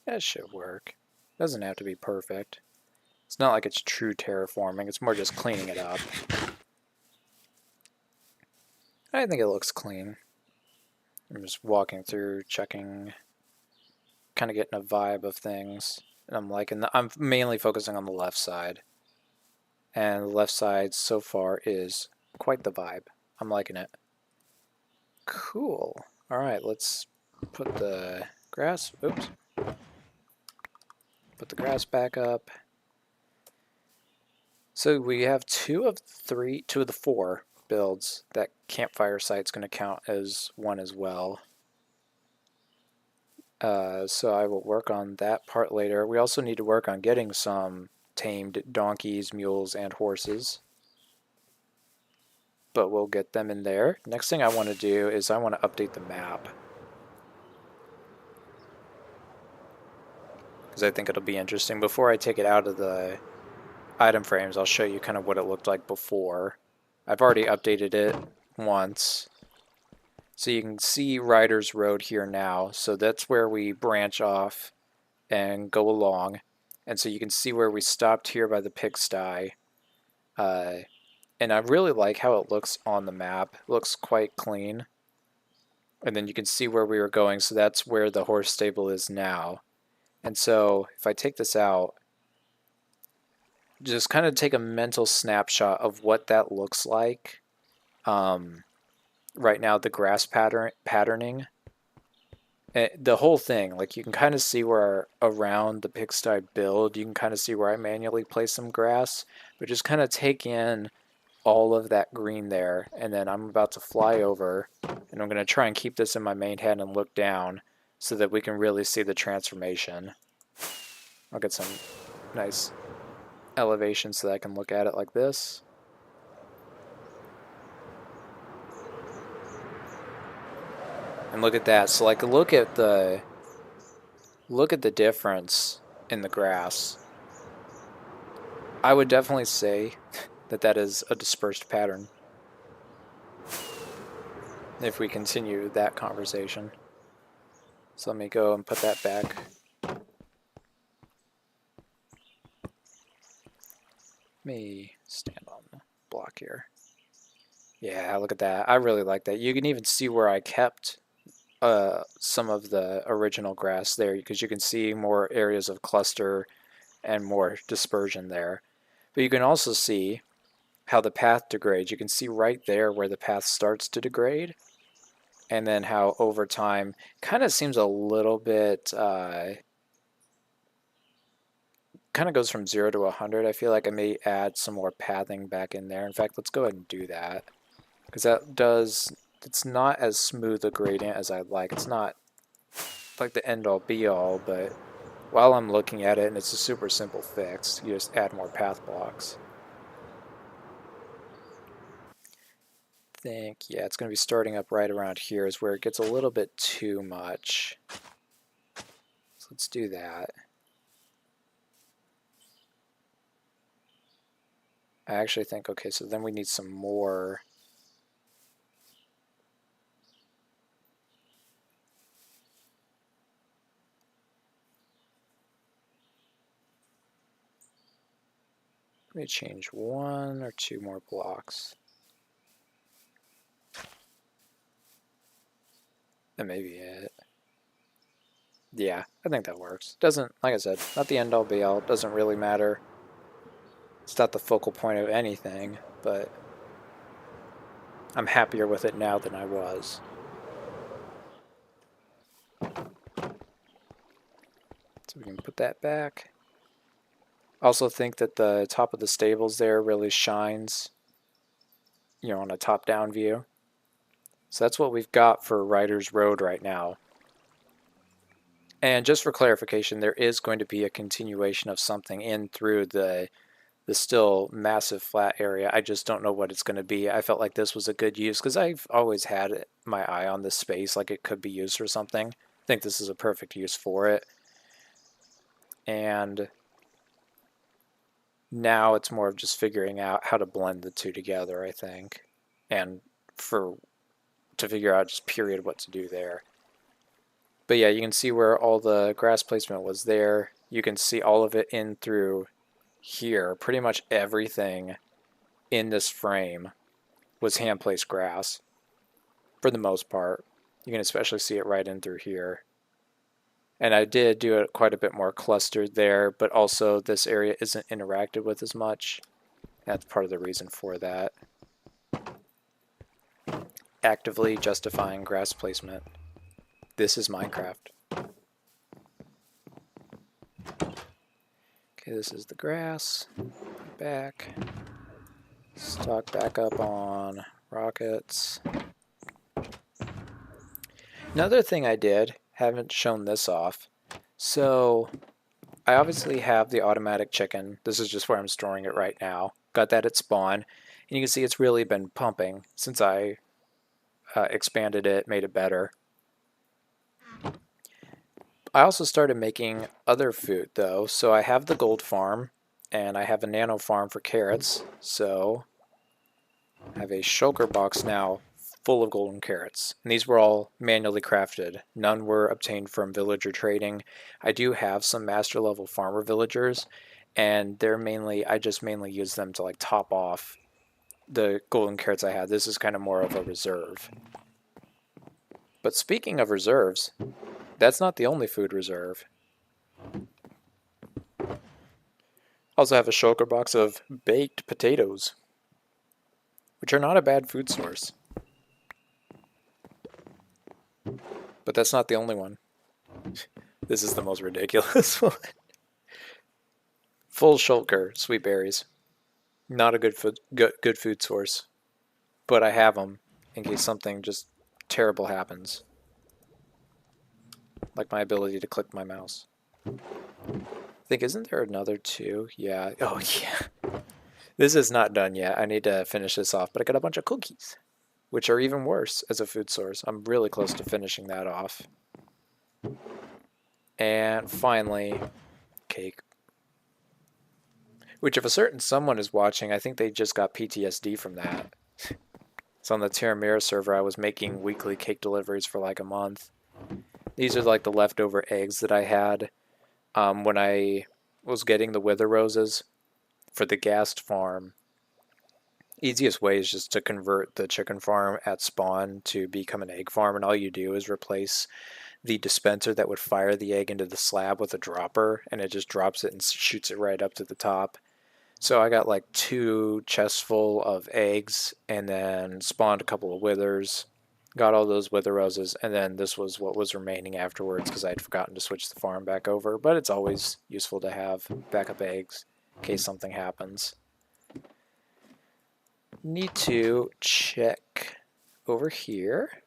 That should work. Doesn't have to be perfect. It's not like it's true terraforming, it's more just cleaning it up. I think it looks clean. I'm just walking through, checking, kind of getting a vibe of things. And I'm liking I'm mainly focusing on the left side. And the left side so far is quite the vibe. I'm liking it. Cool. Alright, let's put the grass, oops. Put the grass back up. So we have two of the four builds. That campfire site's going to count as one as well. So I will work on that part later. We also need to work on getting some tamed donkeys, mules, and horses. But we'll get them in there. Next thing I want to do is I want to update the map, because I think it'll be interesting. Before I take it out of the item frames, I'll show you kind of what it looked like before. I've already updated it once. So you can see Riders Road here now. So that's where we branch off and go along. And so you can see where we stopped here by the pigsty. And I really like how it looks on the map. It looks quite clean. And then you can see where we were going. So that's where the horse stable is now. And so if I take this out, just kind of take a mental snapshot of what that looks like. Right now, the grass patterning, the whole thing, like you can kind of see where around the pigsty build, you can kind of see where I manually place some grass, but just kind of take in all of that green there. And then I'm about to fly over, and I'm going to try and keep this in my main head and look down so that we can really see the transformation. I'll get some nice elevation so that I can look at it like this. And look at that. So like look at the difference in the grass. I would definitely say that that is a dispersed pattern, if we continue that conversation. So let me go and put that back. Let me stand on the block here. Yeah, look at that. I really like that. You can even see where I kept some of the original grass there, because you can see more areas of cluster and more dispersion there. But you can also see how the path degrades. You can see right there where the path starts to degrade, and then how over time kind of seems a little bit kind of goes from 0 to 100. I feel like I may add some more pathing back in there. In fact, let's go ahead and do that, because that does, it's not as smooth a gradient as I'd like. It's not like the end all be all, but while I'm looking at it, and it's a super simple fix, you just add more path blocks. I think, yeah, it's going to be starting up right around here is where it gets a little bit too much. So let's do that. I actually think, okay, so then we need some more. Let me change 1 or 2 more blocks. That may be it. Yeah, I think that works. Doesn't, like I said, not the end all be all. Doesn't really matter. It's not the focal point of anything, but I'm happier with it now than I was. So we can put that back. Also think that the top of the stables there really shines, you know, on a top-down view. So that's what we've got for Riders Road right now. And just for clarification, there is going to be a continuation of something in through the still massive flat area. I just don't know what it's going to be. I felt like this was a good use because I've always had my eye on this space, like it could be used for something. I think this is a perfect use for it. And now it's more of just figuring out how to blend the two together, I think. And to figure out just period what to do there. But yeah, you can see where all the grass placement was there. You can see all of it in through here. Pretty much everything in this frame was hand-placed grass for the most part. You can especially see it right in through here. And I did do it quite a bit more clustered there, but also this area isn't interacted with as much. That's part of the reason for that. Actively justifying grass placement. This is Minecraft. Okay, this is the grass. Back. Stock back up on rockets. Another thing I did, haven't shown this off. So I obviously have the automatic chicken. This is just where I'm storing it right now. Got that at spawn. And you can see it's really been pumping since I expanded it, made it better. I also started making other food though. So I have the gold farm and I have a nano farm for carrots. So I have a shulker box now full of golden carrots. And these were all manually crafted. None were obtained from villager trading. I do have some master level farmer villagers, and I just mainly use them to like top off the golden carrots I had. This is kind of more of a reserve. But speaking of reserves, that's not the only food reserve. Also have a shulker box of baked potatoes, which are not a bad food source. But that's not the only one. This is the most ridiculous one. Full shulker, sweet berries. Not a good food source. But I have them in case something just terrible happens. Like my ability to click my mouse. I think, isn't there another 2? Yeah. Oh, yeah. This is not done yet. I need to finish this off, but I got a bunch of cookies, which are even worse as a food source. I'm really close to finishing that off. And finally, cake. Which if a certain someone is watching, I think they just got PTSD from that. So on the Terramira server, I was making weekly cake deliveries for like a month. These are like the leftover eggs that I had when I was getting the wither roses for the ghast farm. Easiest way is just to convert the chicken farm at spawn to become an egg farm, and all you do is replace the dispenser that would fire the egg into the slab with a dropper, and it just drops it and shoots it right up to the top. So I got like 2 chests full of eggs, and then spawned a couple of withers, got all those wither roses, and then this was what was remaining afterwards because I'd forgotten to switch the farm back over. But it's always useful to have backup eggs in case something happens. Need to check over here.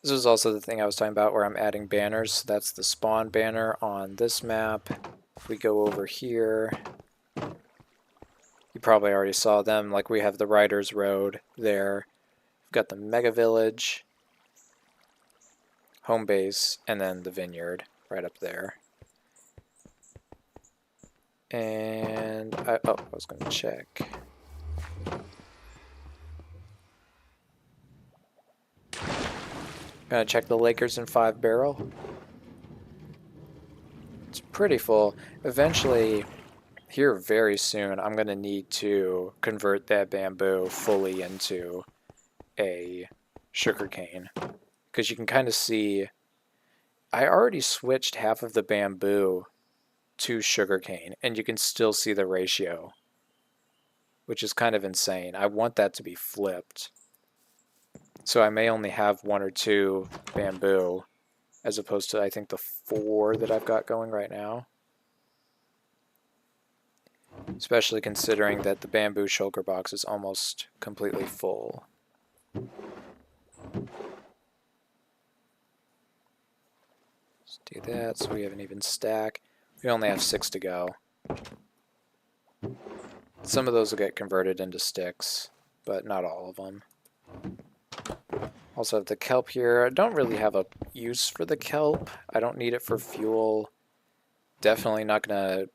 This is also the thing I was talking about where I'm adding banners. So that's the spawn banner on this map. If we go over here, you probably already saw them. Like we have the Riders Road there. We've got the Mega Village, home base, and then the vineyard right up there. And I was going to check. Gonna check the Lakers in 5 barrel. It's pretty full. Eventually, here very soon, I'm gonna need to convert that bamboo fully into a sugarcane. Because you can kind of see, I already switched half of the bamboo to sugarcane, and you can still see the ratio, which is kind of insane. I want that to be flipped. So I may only have 1 or 2 bamboo, as opposed to I think the 4 that I've got going right now. Especially considering that the bamboo shulker box is almost completely full. Let's do that so we have an even stack. We only have 6 to go. Some of those will get converted into sticks, but not all of them. Also have the kelp here. I don't really have a use for the kelp. I don't need it for fuel. Definitely not going to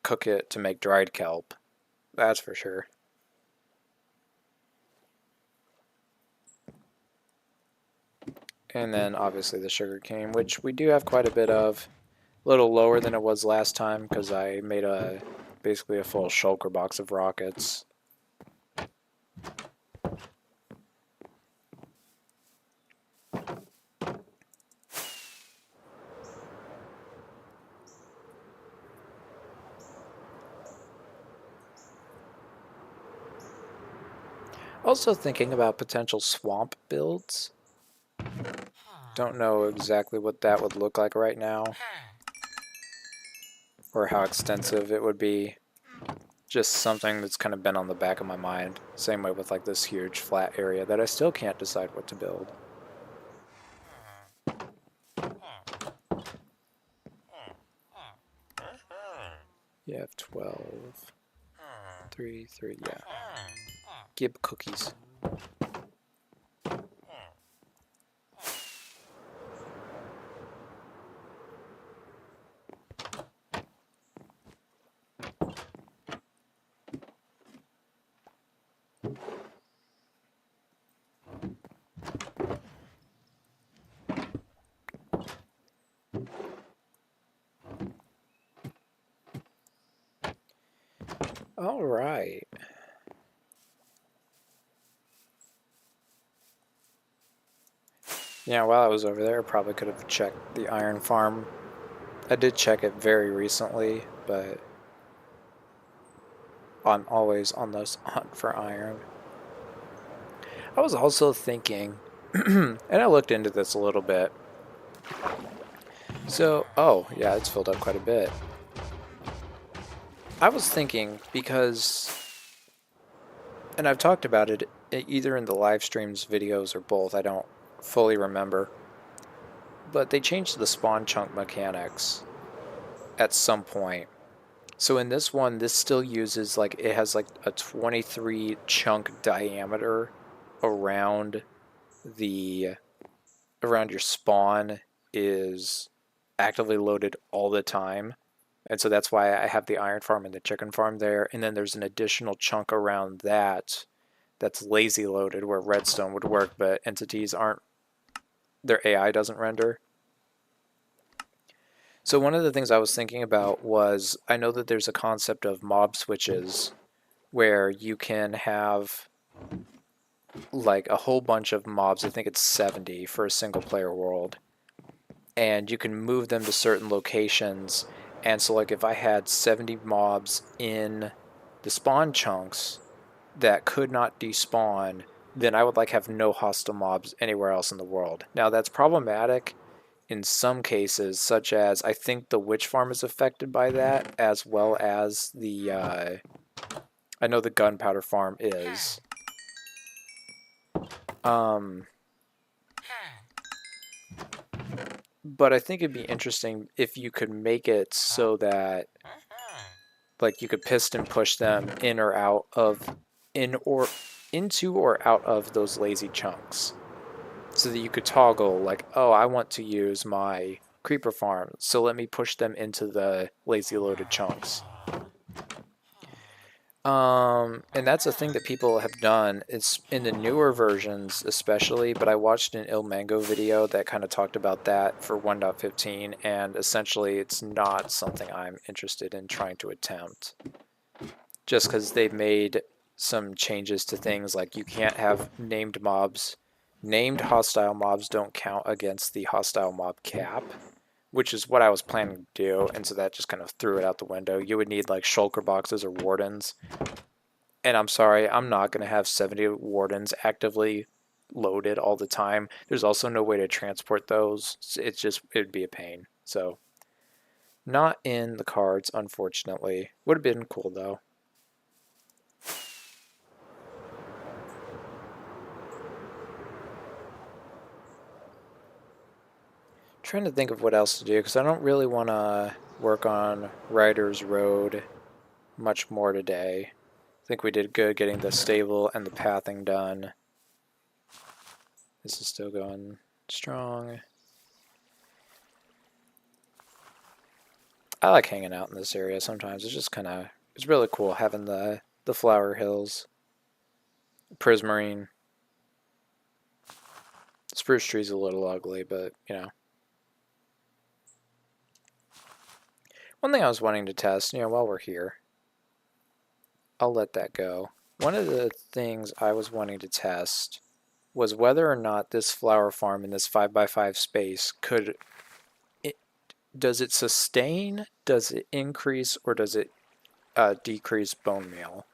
cook it to make dried kelp. That's for sure. And then obviously the sugarcane, which we do have quite a bit of. A little lower than it was last time because I made basically a full shulker box of rockets. Also thinking about potential swamp builds. Don't know exactly what that would look like right now, or how extensive it would be. Just something that's kind of been on the back of my mind. Same way with like this huge flat area that I still can't decide what to build. You have 12. 3, yeah. Gib cookies. All right. Yeah, while I was over there, I probably could have checked the iron farm. I did check it very recently, but I'm always on the hunt for iron. I was also thinking, and I looked into this a little bit. So, oh, yeah, it's filled up quite a bit. I was thinking because, and I've talked about it either in the live streams, videos, or both, I don't fully remember, but they changed the spawn chunk mechanics at some point. So in this one, this still uses, like, it has like a 23 chunk diameter around your spawn is actively loaded all the time. And so that's why I have the iron farm and the chicken farm there. And then there's an additional chunk around that that's lazy loaded where redstone would work, but entities aren't, their AI doesn't render. So one of the things I was thinking about was, I know that there's a concept of mob switches where you can have like a whole bunch of mobs. I think it's 70 for a single player world. And you can move them to certain locations. And so like if I had 70 mobs in the spawn chunks that could not despawn, then I would like have no hostile mobs anywhere else in the world. Now that's problematic in some cases, such as I think the witch farm is affected by that, as well as the I know the gunpowder farm is. But I think it'd be interesting if you could make it so that like you could piston push them in or out of into or out of those lazy chunks. So that you could toggle like, oh, I want to use my creeper farm, so let me push them into the lazy loaded chunks. And that's a thing that people have done. It's in the newer versions especially, but I watched an Ilmango video that kind of talked about that for 1.15, and essentially it's not something I'm interested in trying to attempt. Just because they've made some changes to things like you can't have named mobs. Named hostile mobs don't count against the hostile mob cap, which is what I was planning to do, and so that just kind of threw it out the window. You would need like shulker boxes or wardens, and I'm sorry, I'm not going to have 70 wardens actively loaded all the time. There's also no way to transport those. It'd be a pain. So not in the cards, unfortunately. Would have been cool though. Trying to think of what else to do, because I don't really want to work on Riders Road much more today. I think we did good getting the stable and the pathing done. This is still going strong. I like hanging out in this area sometimes. It's just kind of, it's really cool having the flower hills. Prismarine. Spruce tree's a little ugly, but you know. One thing I was wanting to test, while we're here, I'll let that go. One of the things I was wanting to test was whether or not this flower farm in this 5x5 space does it sustain, does it increase, or does it decrease bone meal?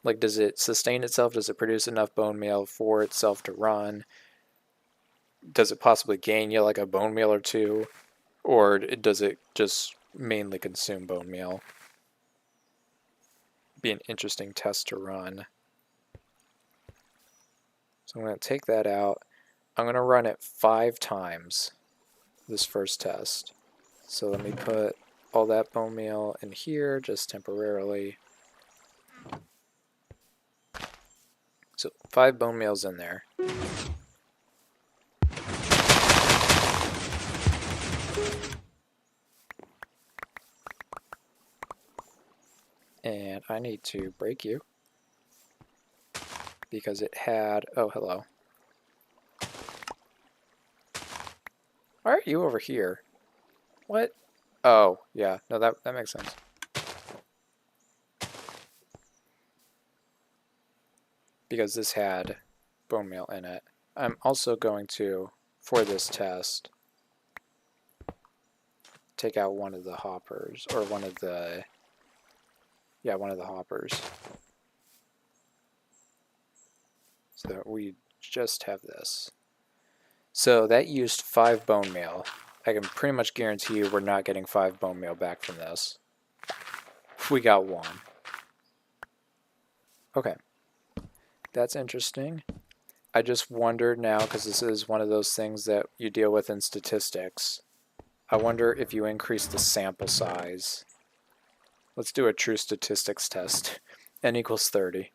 Like, does it sustain itself? Does it produce enough bone meal for itself to run? Does it possibly gain you like a bone meal or two? Or does it just mainly consume bone meal? Be an interesting test to run. So I'm going to take that out. I'm going to run it 5 times this first test. So let me put all that bone meal in here just temporarily. So 5 bone meals in there. And I need to break you because it had, oh, hello. Why are you over here? What? Oh, yeah, no, that makes sense. Because this had bone meal in it. I'm also going to, for this test, take out one of the hoppers, or one of the hoppers. So that we just have this. So that used 5 bone meal. I can pretty much guarantee you we're not getting 5 bone meal back from this. We got 1. Okay. That's interesting. I just wondered now, because this is one of those things that you deal with in statistics. I wonder if you increase the sample size. Let's do a true statistics test. N equals 30.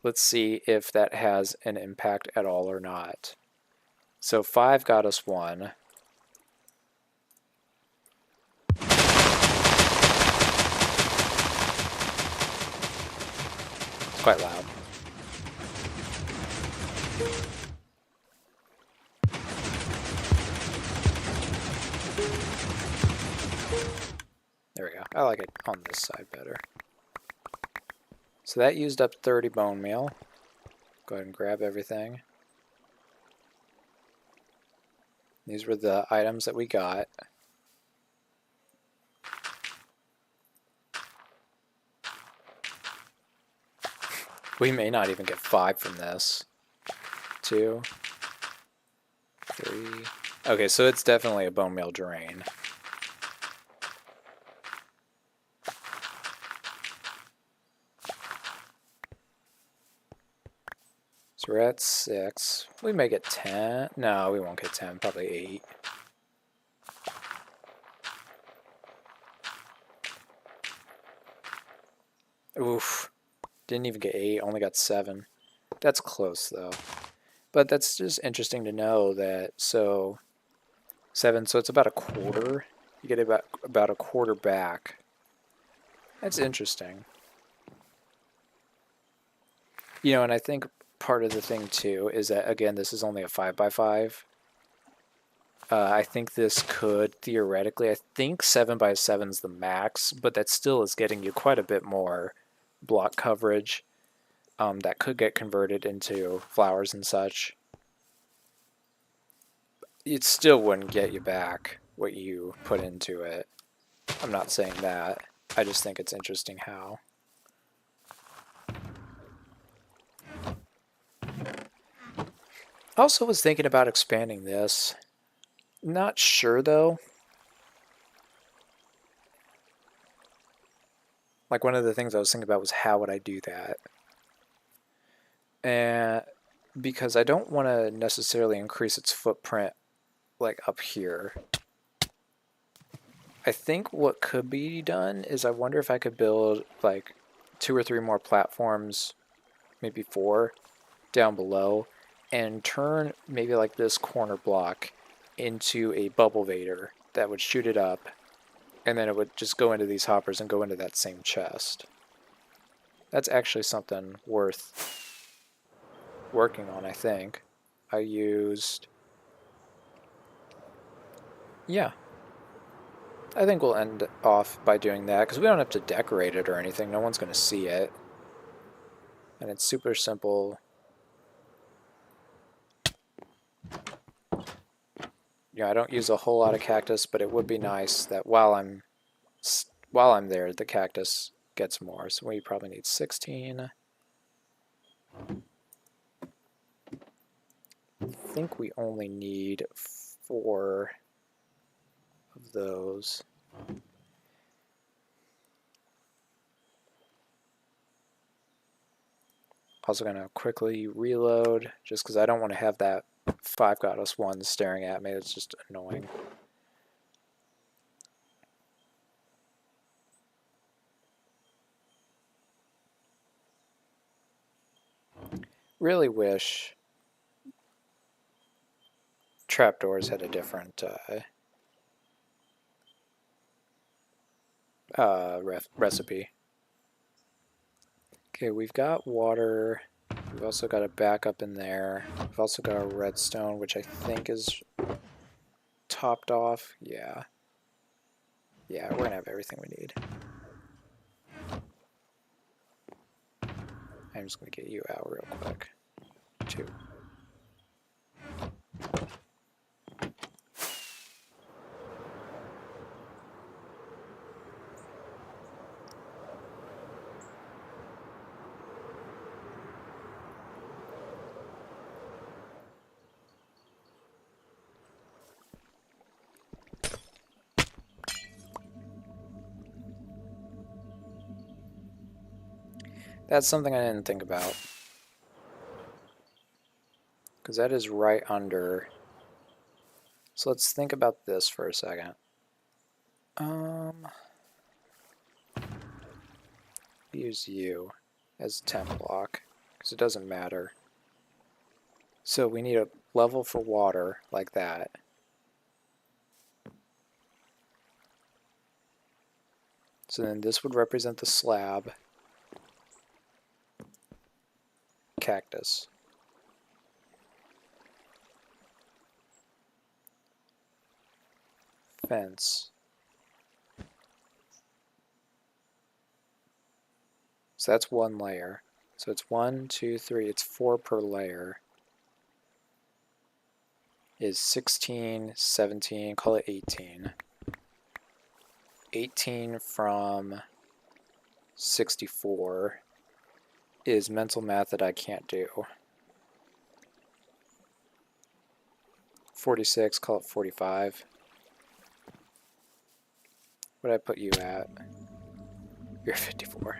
Let's see if that has an impact at all or not. So 5 got us 1. quite loud. There we go. I like it on this side better. So that used up 30 bone meal. Go ahead and grab everything. These were the items that we got. We may not even get 5 from this. 2, 3. Okay, so it's definitely a bone meal drain. So we're at 6. We may get 10. No, we won't get 10. Probably 8. Oof. Didn't even get 8. Only got 7. That's close, though. But that's just interesting to know that, so 7, so it's about a quarter. You get about a quarter back. That's interesting. You know, and I think part of the thing, too, is that, again, this is only a 5x5. I think this could, theoretically, I think 7x7 is the max, but that still is getting you quite a bit more block coverage. That could get converted into flowers and such. It still wouldn't get you back what you put into it. I'm not saying that. I just think it's interesting how. I also was thinking about expanding this. Not sure, though. Like, one of the things I was thinking about was how would I do that? And because I don't want to necessarily increase its footprint like up here. I think what could be done is I wonder if I could build like 2 or 3 more platforms, maybe 4, down below, and turn maybe like this corner block into a bubble vader that would shoot it up, and then it would just go into these hoppers and go into that same chest. That's actually something worth working on, I think. I used... Yeah. I think we'll end off by doing that, because we don't have to decorate it or anything. No one's going to see it. And it's super simple. Yeah, I don't use a whole lot of cactus, but it would be nice that while I'm there, the cactus gets more. So we probably need 16. I think we only need 4 of those. Also going to quickly reload, just because I don't want to have that 5 goddess 1 staring at me. It's just annoying. Really wish trapdoors had a different recipe. Okay, we've got water. We've also got a backup in there. We've also got a redstone, which I think is topped off. Yeah. Yeah, we're gonna have everything we need. I'm just gonna get you out real quick. 2. That's something I didn't think about. Because that is right under. So let's think about this for a second. Use you as a temp block, because it doesn't matter. So we need a level for water like that. So then this would represent the slab. cactus. Fence. So that's one layer. So it's 1, 2, 3, it's 4 per layer. Is 16, 17, call it 18. 18 from 64 is mental math that I can't do. 46, call it 45. What did I put you at? You're 54.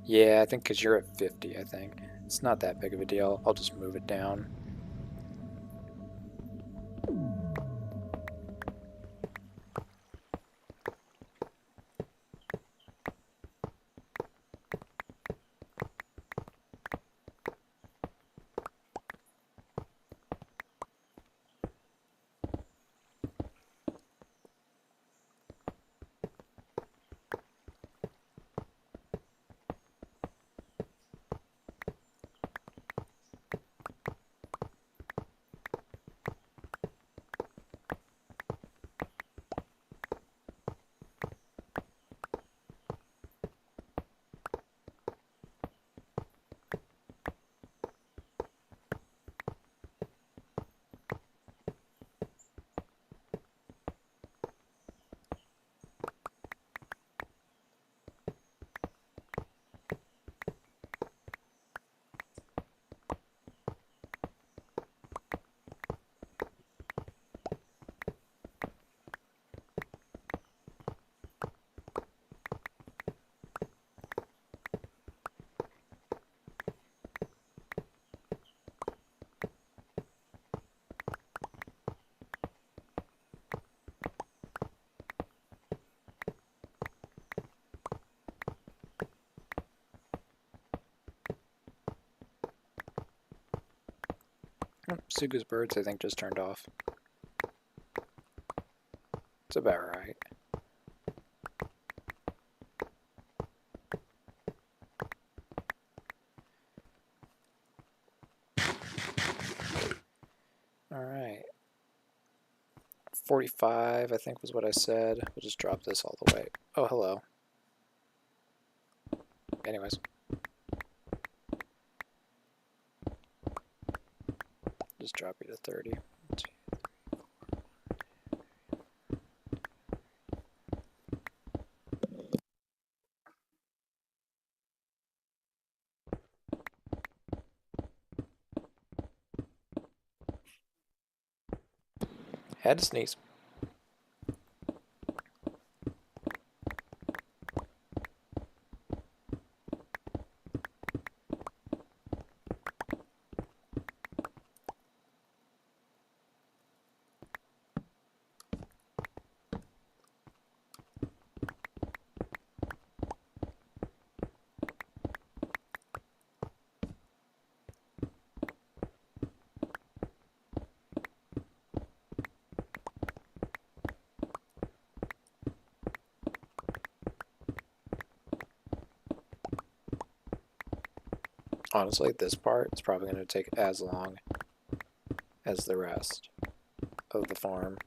Yeah, I think because you're at 50, I think. It's not that big of a deal. I'll just move it down. Suga's birds, I think, just turned off. It's about right. Alright. 45, I think was what I said. We'll just drop this all the way. Oh, hello. Anyways. Just drop you to 30. Had to sneeze. Honestly, this part is probably going to take as long as the rest of the farm.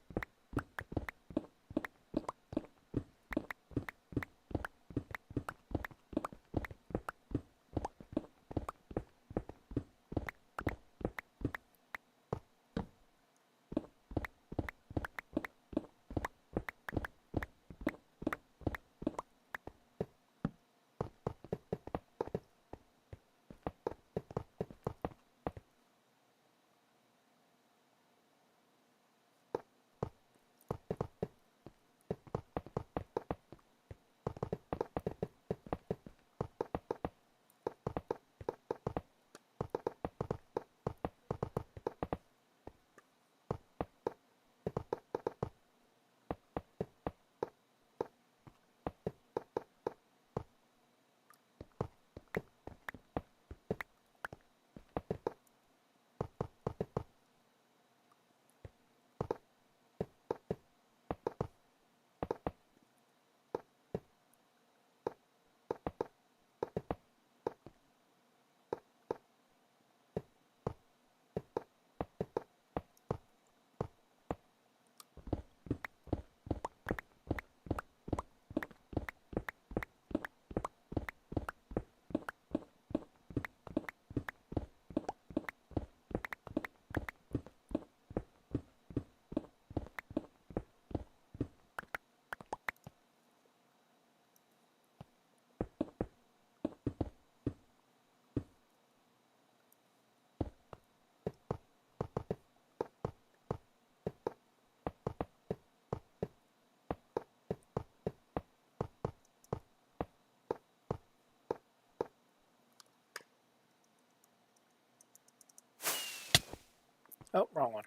Oh, wrong one.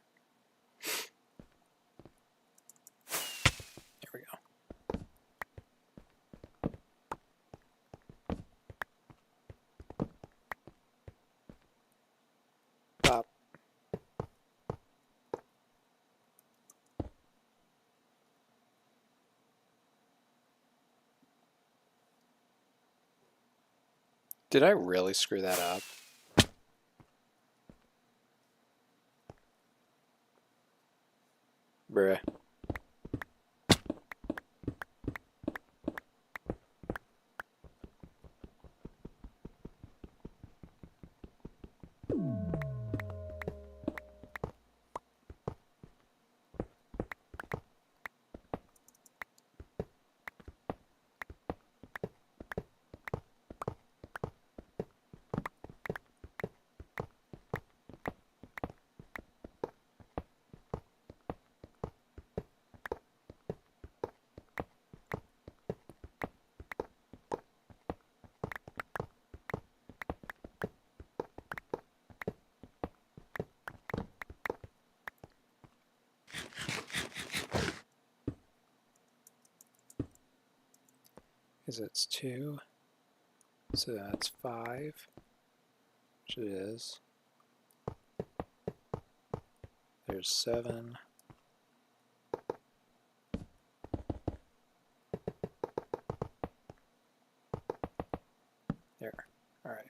There we go. Pop. Did I really screw that up? Bruh. Because it's 2, so that's 5, which it is. There's 7. There. All right.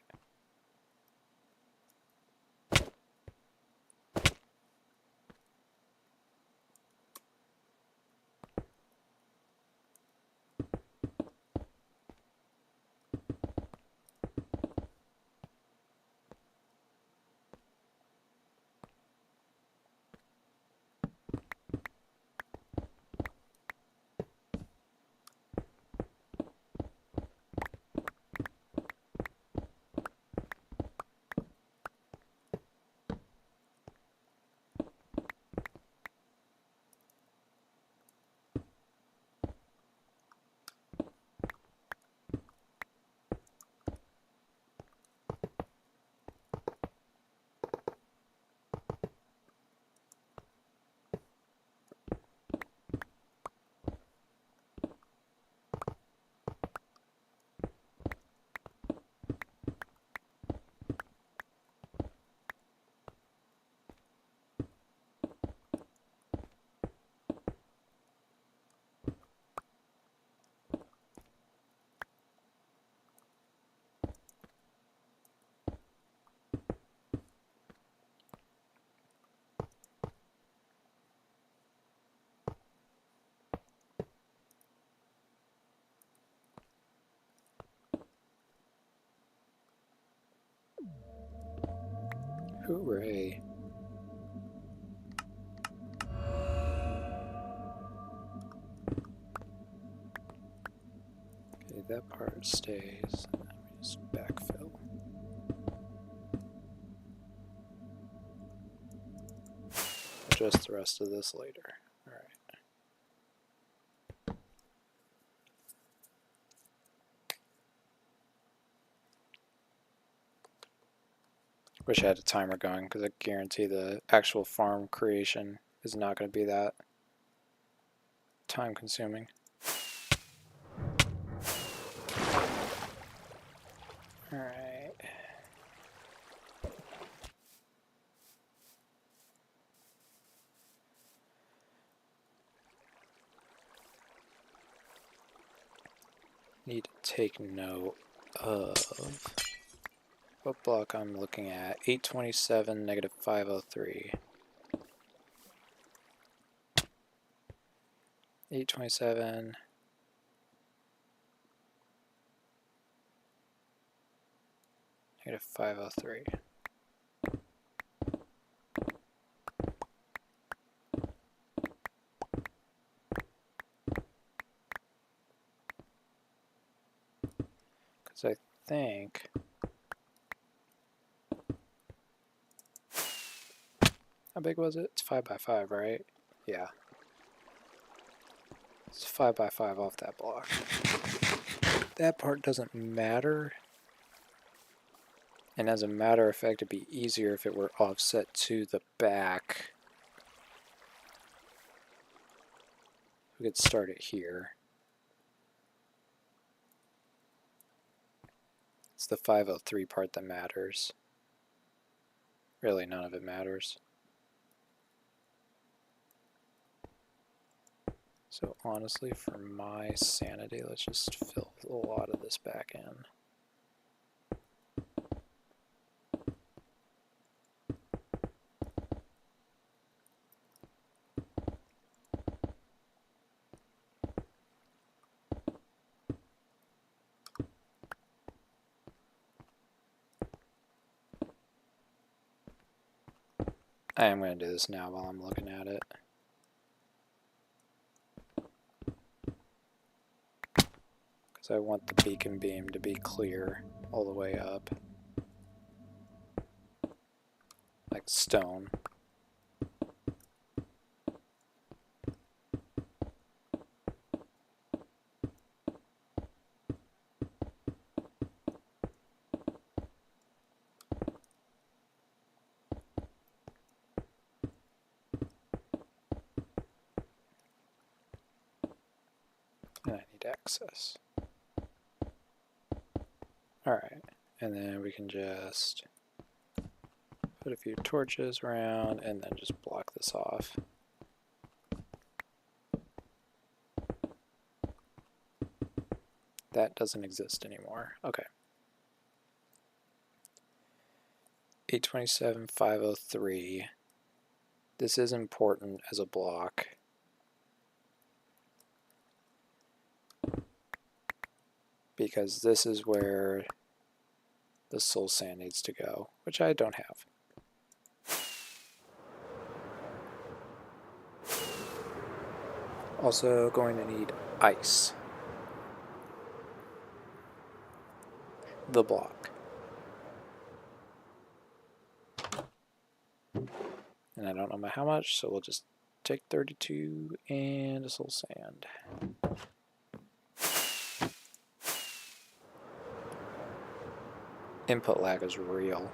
Hooray. Okay, that part stays. Let me just backfill. Adjust the rest of this later. All right. Wish I had a timer going, because I guarantee the actual farm creation is not going to be that time consuming. Alright. Need to take note of what block I'm looking at. 827, negative 503. 827. Negative 503. Because I think how big was it? It's 5 by 5, right? Yeah. It's 5 by 5 off that block. That part doesn't matter. And as a matter of fact, it'd be easier if it were offset to the back. We could start it here. It's the 503 part that matters. Really, none of it matters. So honestly, for my sanity, let's just fill a lot of this back in. I am going to do this now while I'm looking at it. Because I want the beacon beam to be clear all the way up. Like stone. And I need access. Alright, and then we can just put a few torches around and then just block this off. That doesn't exist anymore. Okay. 827, 503. This is important as a block. Because this is where the soul sand needs to go, which I don't have. Also going to need ice. The block. And I don't know how much, so we'll just take 32 and a soul sand. Input lag is real.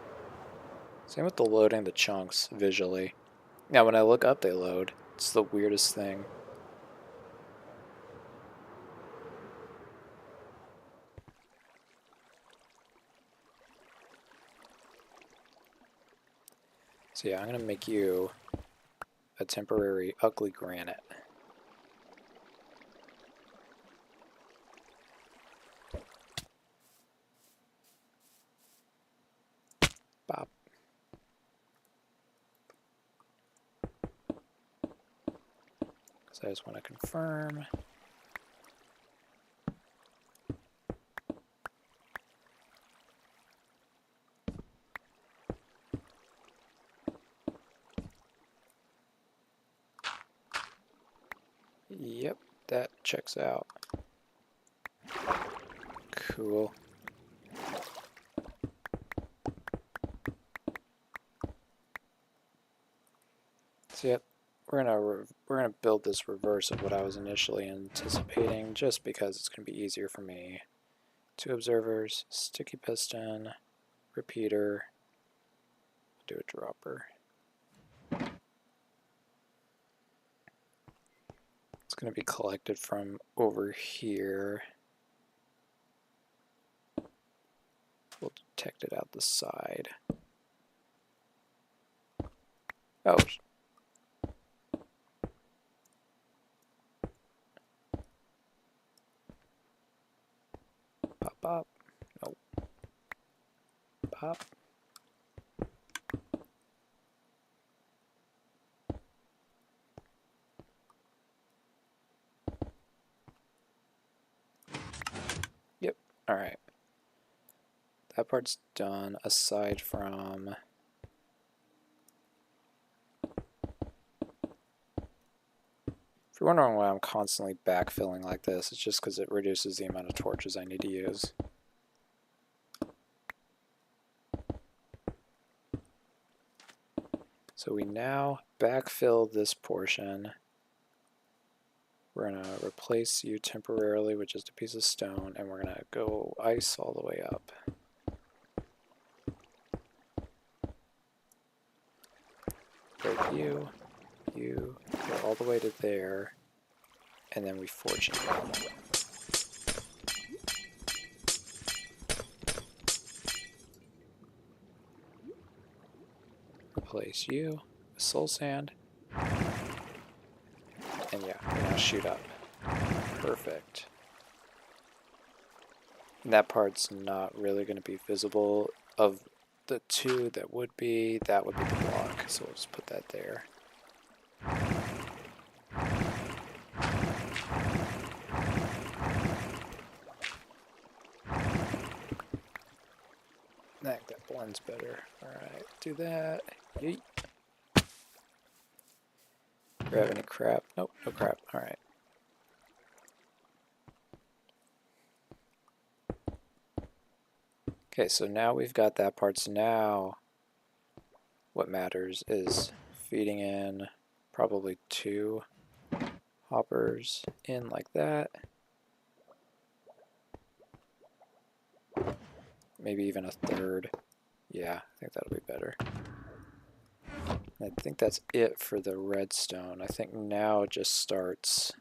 Same with the loading the chunks visually. Now when I look up they load. It's the weirdest thing. So yeah, I'm going to make you a temporary ugly granite. Bop. Because I just want to confirm. Yep, that checks out. Cool. So yep, we're gonna build this reverse of what I was initially anticipating, just because it's gonna be easier for me. 2 observers, sticky piston, repeater, do a dropper. It's going to be collected from over here. We'll detect it out the side. Oh. Pop, pop. Nope. Pop. Yep. Alright. That part's done, aside from... If you're wondering why I'm constantly backfilling like this, it's just because it reduces the amount of torches I need to use. So we now backfill this portion. We're going to replace you temporarily with just a piece of stone, and we're going to go ice all the way up. break you, you, go all the way to there, and then we fortune you. Replace you with soul sand, and yeah, we now shoot up. Perfect. And that part's not really going to be visible. Of the two that would be the block, so we'll just put that there. I think that blends better. Alright, do that. Yeet. Grab any crap? Nope, no crap. Alright. Okay, so now we've got that part. So now what matters is feeding in probably 2 hoppers in like that. Maybe even a 3rd. Yeah, I think that'll be better. I think that's it for the redstone. I think now it just starts.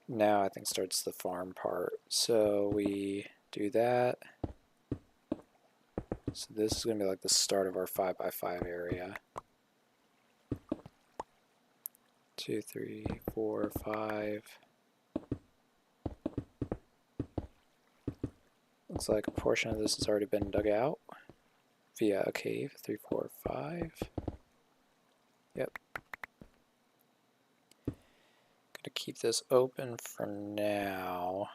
Now I think starts the farm part. So we do that. So this is going to be like the start of our 5x5 area. 2, 3, 4, 5. Looks like a portion of this has already been dug out via a cave. 3, 4, 5. Yep. Gonna keep this open for now.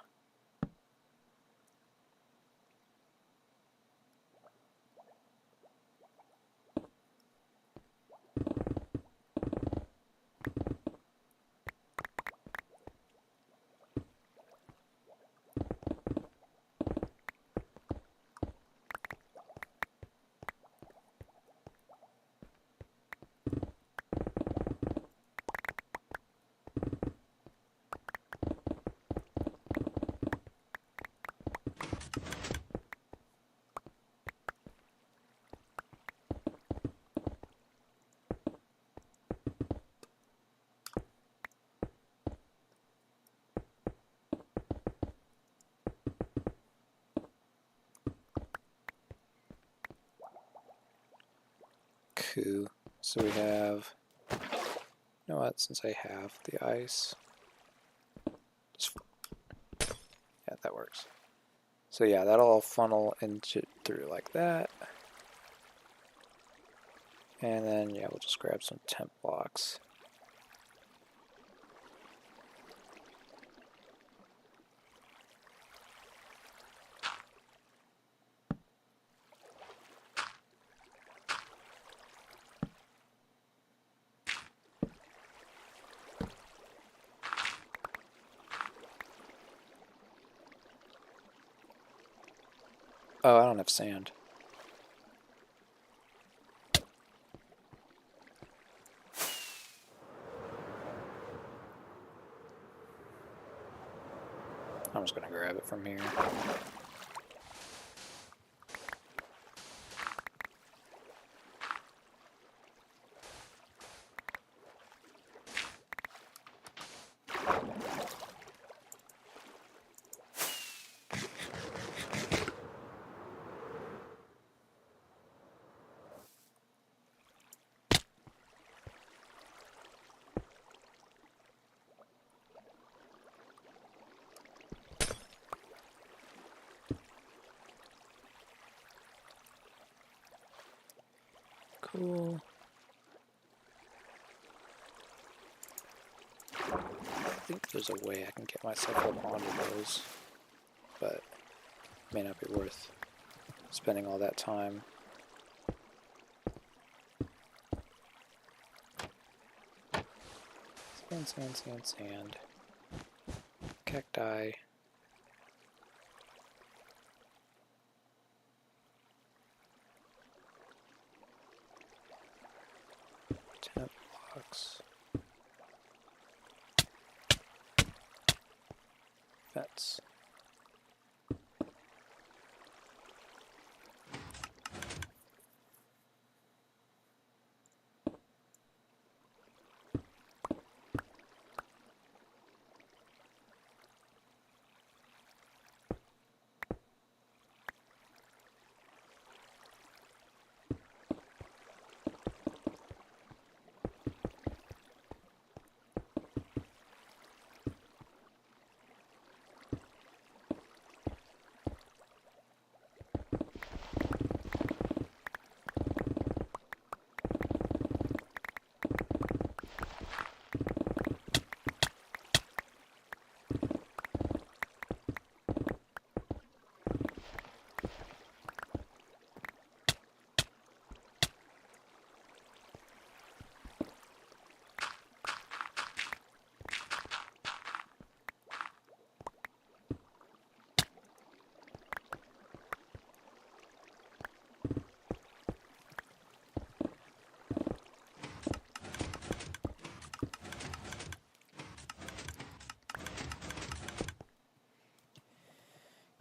Cool. So we have, you know what, since I have the ice, yeah, that works. So yeah, that'll all funnel into through like that. And then yeah, we'll just grab some temp blocks. Oh, I don't have sand. I'm just gonna grab it from here. Cool. I think there's a way I can get myself up onto those, but it may not be worth spending all that time. Sand, sand, sand, sand. Cacti. Temp blocks. Fence.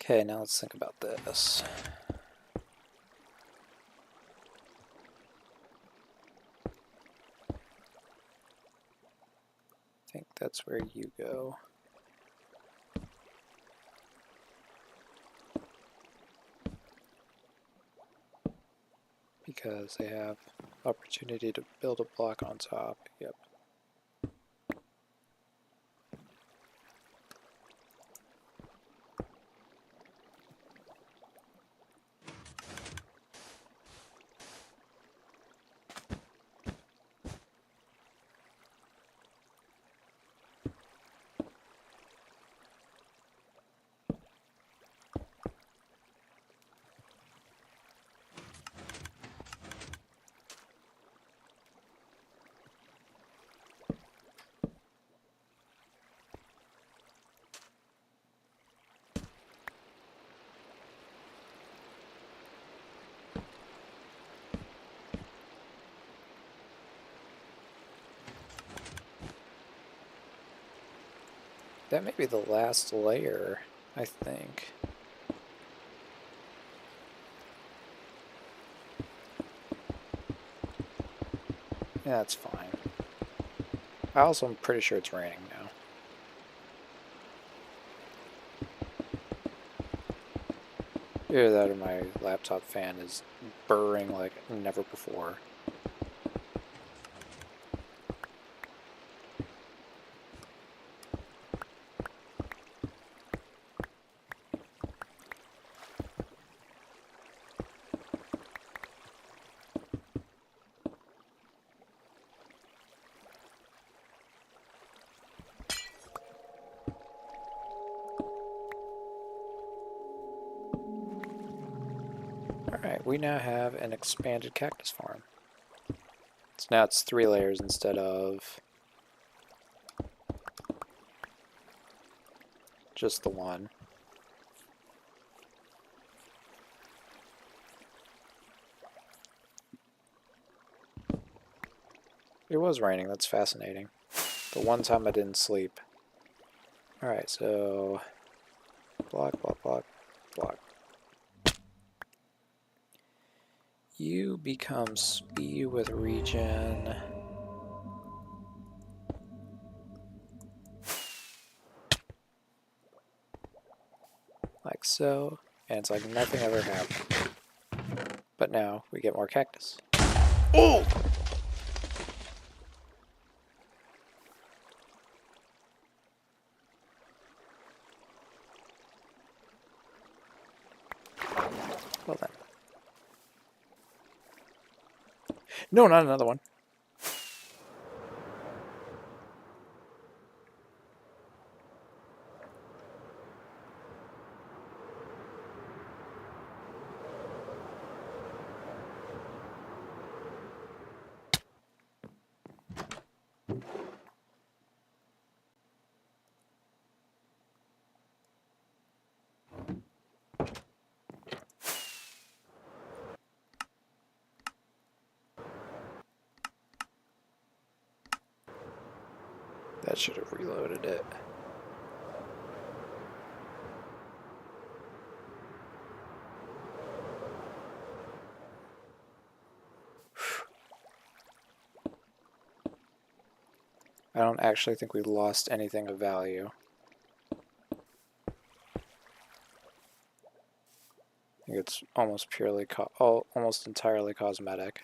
Okay, now let's think about this. I think that's where you go. Because they have opportunity to build a block on top. Yep. That may be the last layer, I think. Yeah, that's fine. I also am pretty sure it's raining now. Either that or my laptop fan is burring like never before. Alright, we now have an expanded cactus farm. So now it's 3 layers instead of just the one. It was raining, that's fascinating. The one time I didn't sleep. Alright, so block, block, block, block. You become speed with regen. Like so. And it's like nothing ever happened. But now we get more cactus. Oh! Well then. No, not another one. That should have reloaded it. I don't actually think we lost anything of value. I think it's almost purely, almost entirely cosmetic.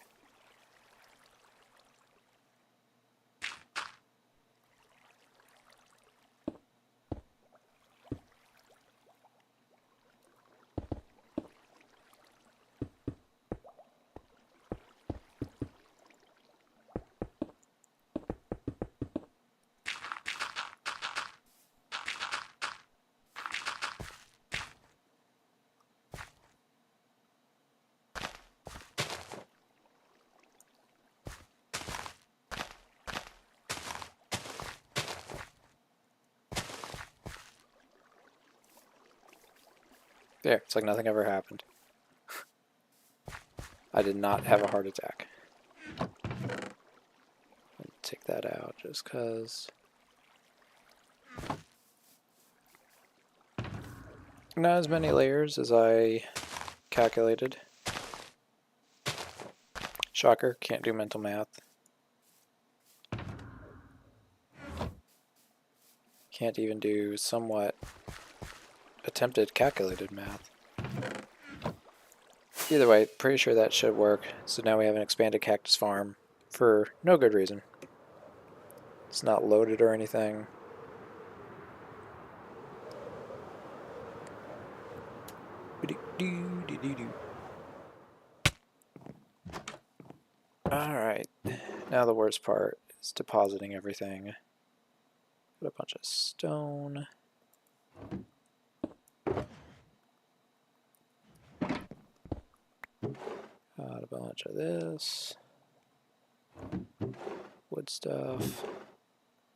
There, it's like nothing ever happened. I did not have a heart attack. Take that out just because. Not as many layers as I calculated. Shocker, can't do mental math. Can't even do somewhat attempted calculated math. Either way, pretty sure that should work. So now we have an expanded cactus farm for no good reason. It's not loaded or anything. Alright, now the worst part is depositing everything. Put a bunch of stone. Got a bunch of this. Wood stuff.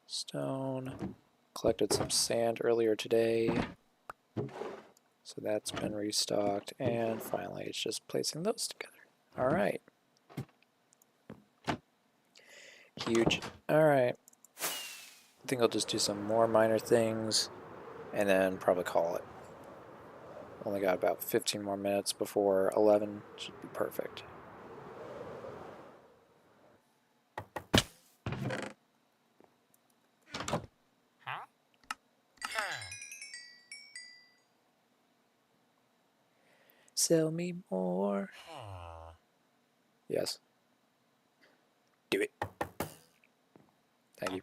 Stone. Collected some sand earlier today. So that's been restocked. And finally it's just placing those together. Alright. Huge. Alright. I think I'll just do some more minor things and then probably call it. Only got about 15 more minutes before 11. Should be perfect. Sell me more. Yes. Do it. Thank you.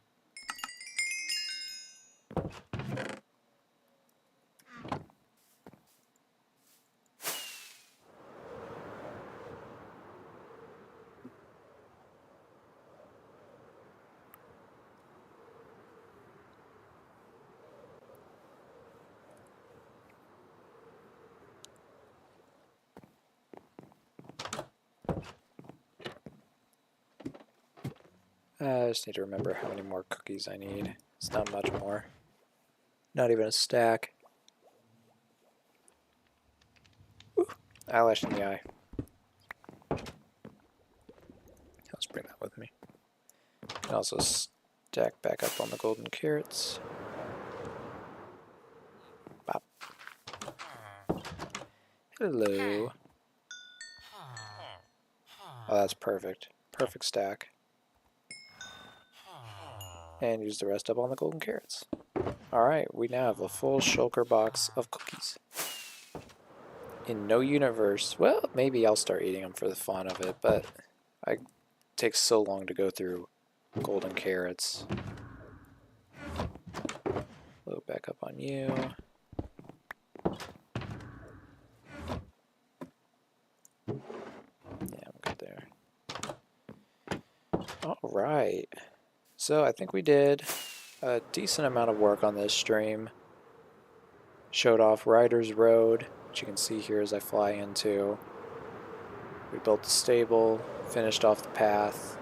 I just need to remember how many more cookies I need. It's not much more. Not even a stack. Ooh, eyelash in the eye. Let's bring that with me. Can also stack back up on the golden carrots. Bop. Hello. Oh, that's perfect. Perfect stack. And use the rest up on the golden carrots. Alright, we now have a full shulker box of cookies. In no universe, well, maybe I'll start eating them for the fun of it, but it takes so long to go through golden carrots. Load back up on you. Yeah, I'm good there. Alright. So I think we did a decent amount of work on this stream. Showed off Riders Road, which you can see here as I fly into. We built the stable, finished off the path,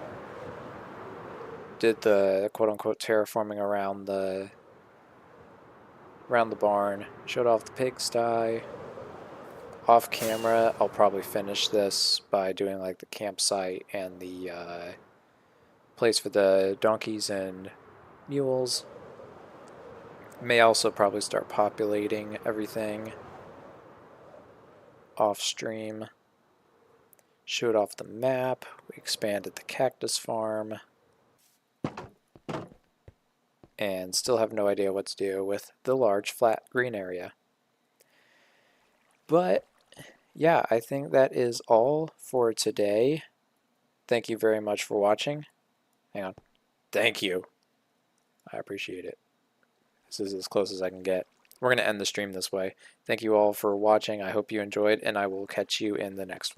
did the quote-unquote terraforming around the barn, showed off the pigsty. Off camera, I'll probably finish this by doing like the campsite and the place for the donkeys and mules. May also probably start populating everything off stream. Showed off the map. We expanded the cactus farm. And still have no idea what to do with the large flat green area. But yeah, I think that is all for today. Thank you very much for watching. Hang on. Thank you. I appreciate it. This is as close as I can get. We're going to end the stream this way. Thank you all for watching. I hope you enjoyed, and I will catch you in the next one.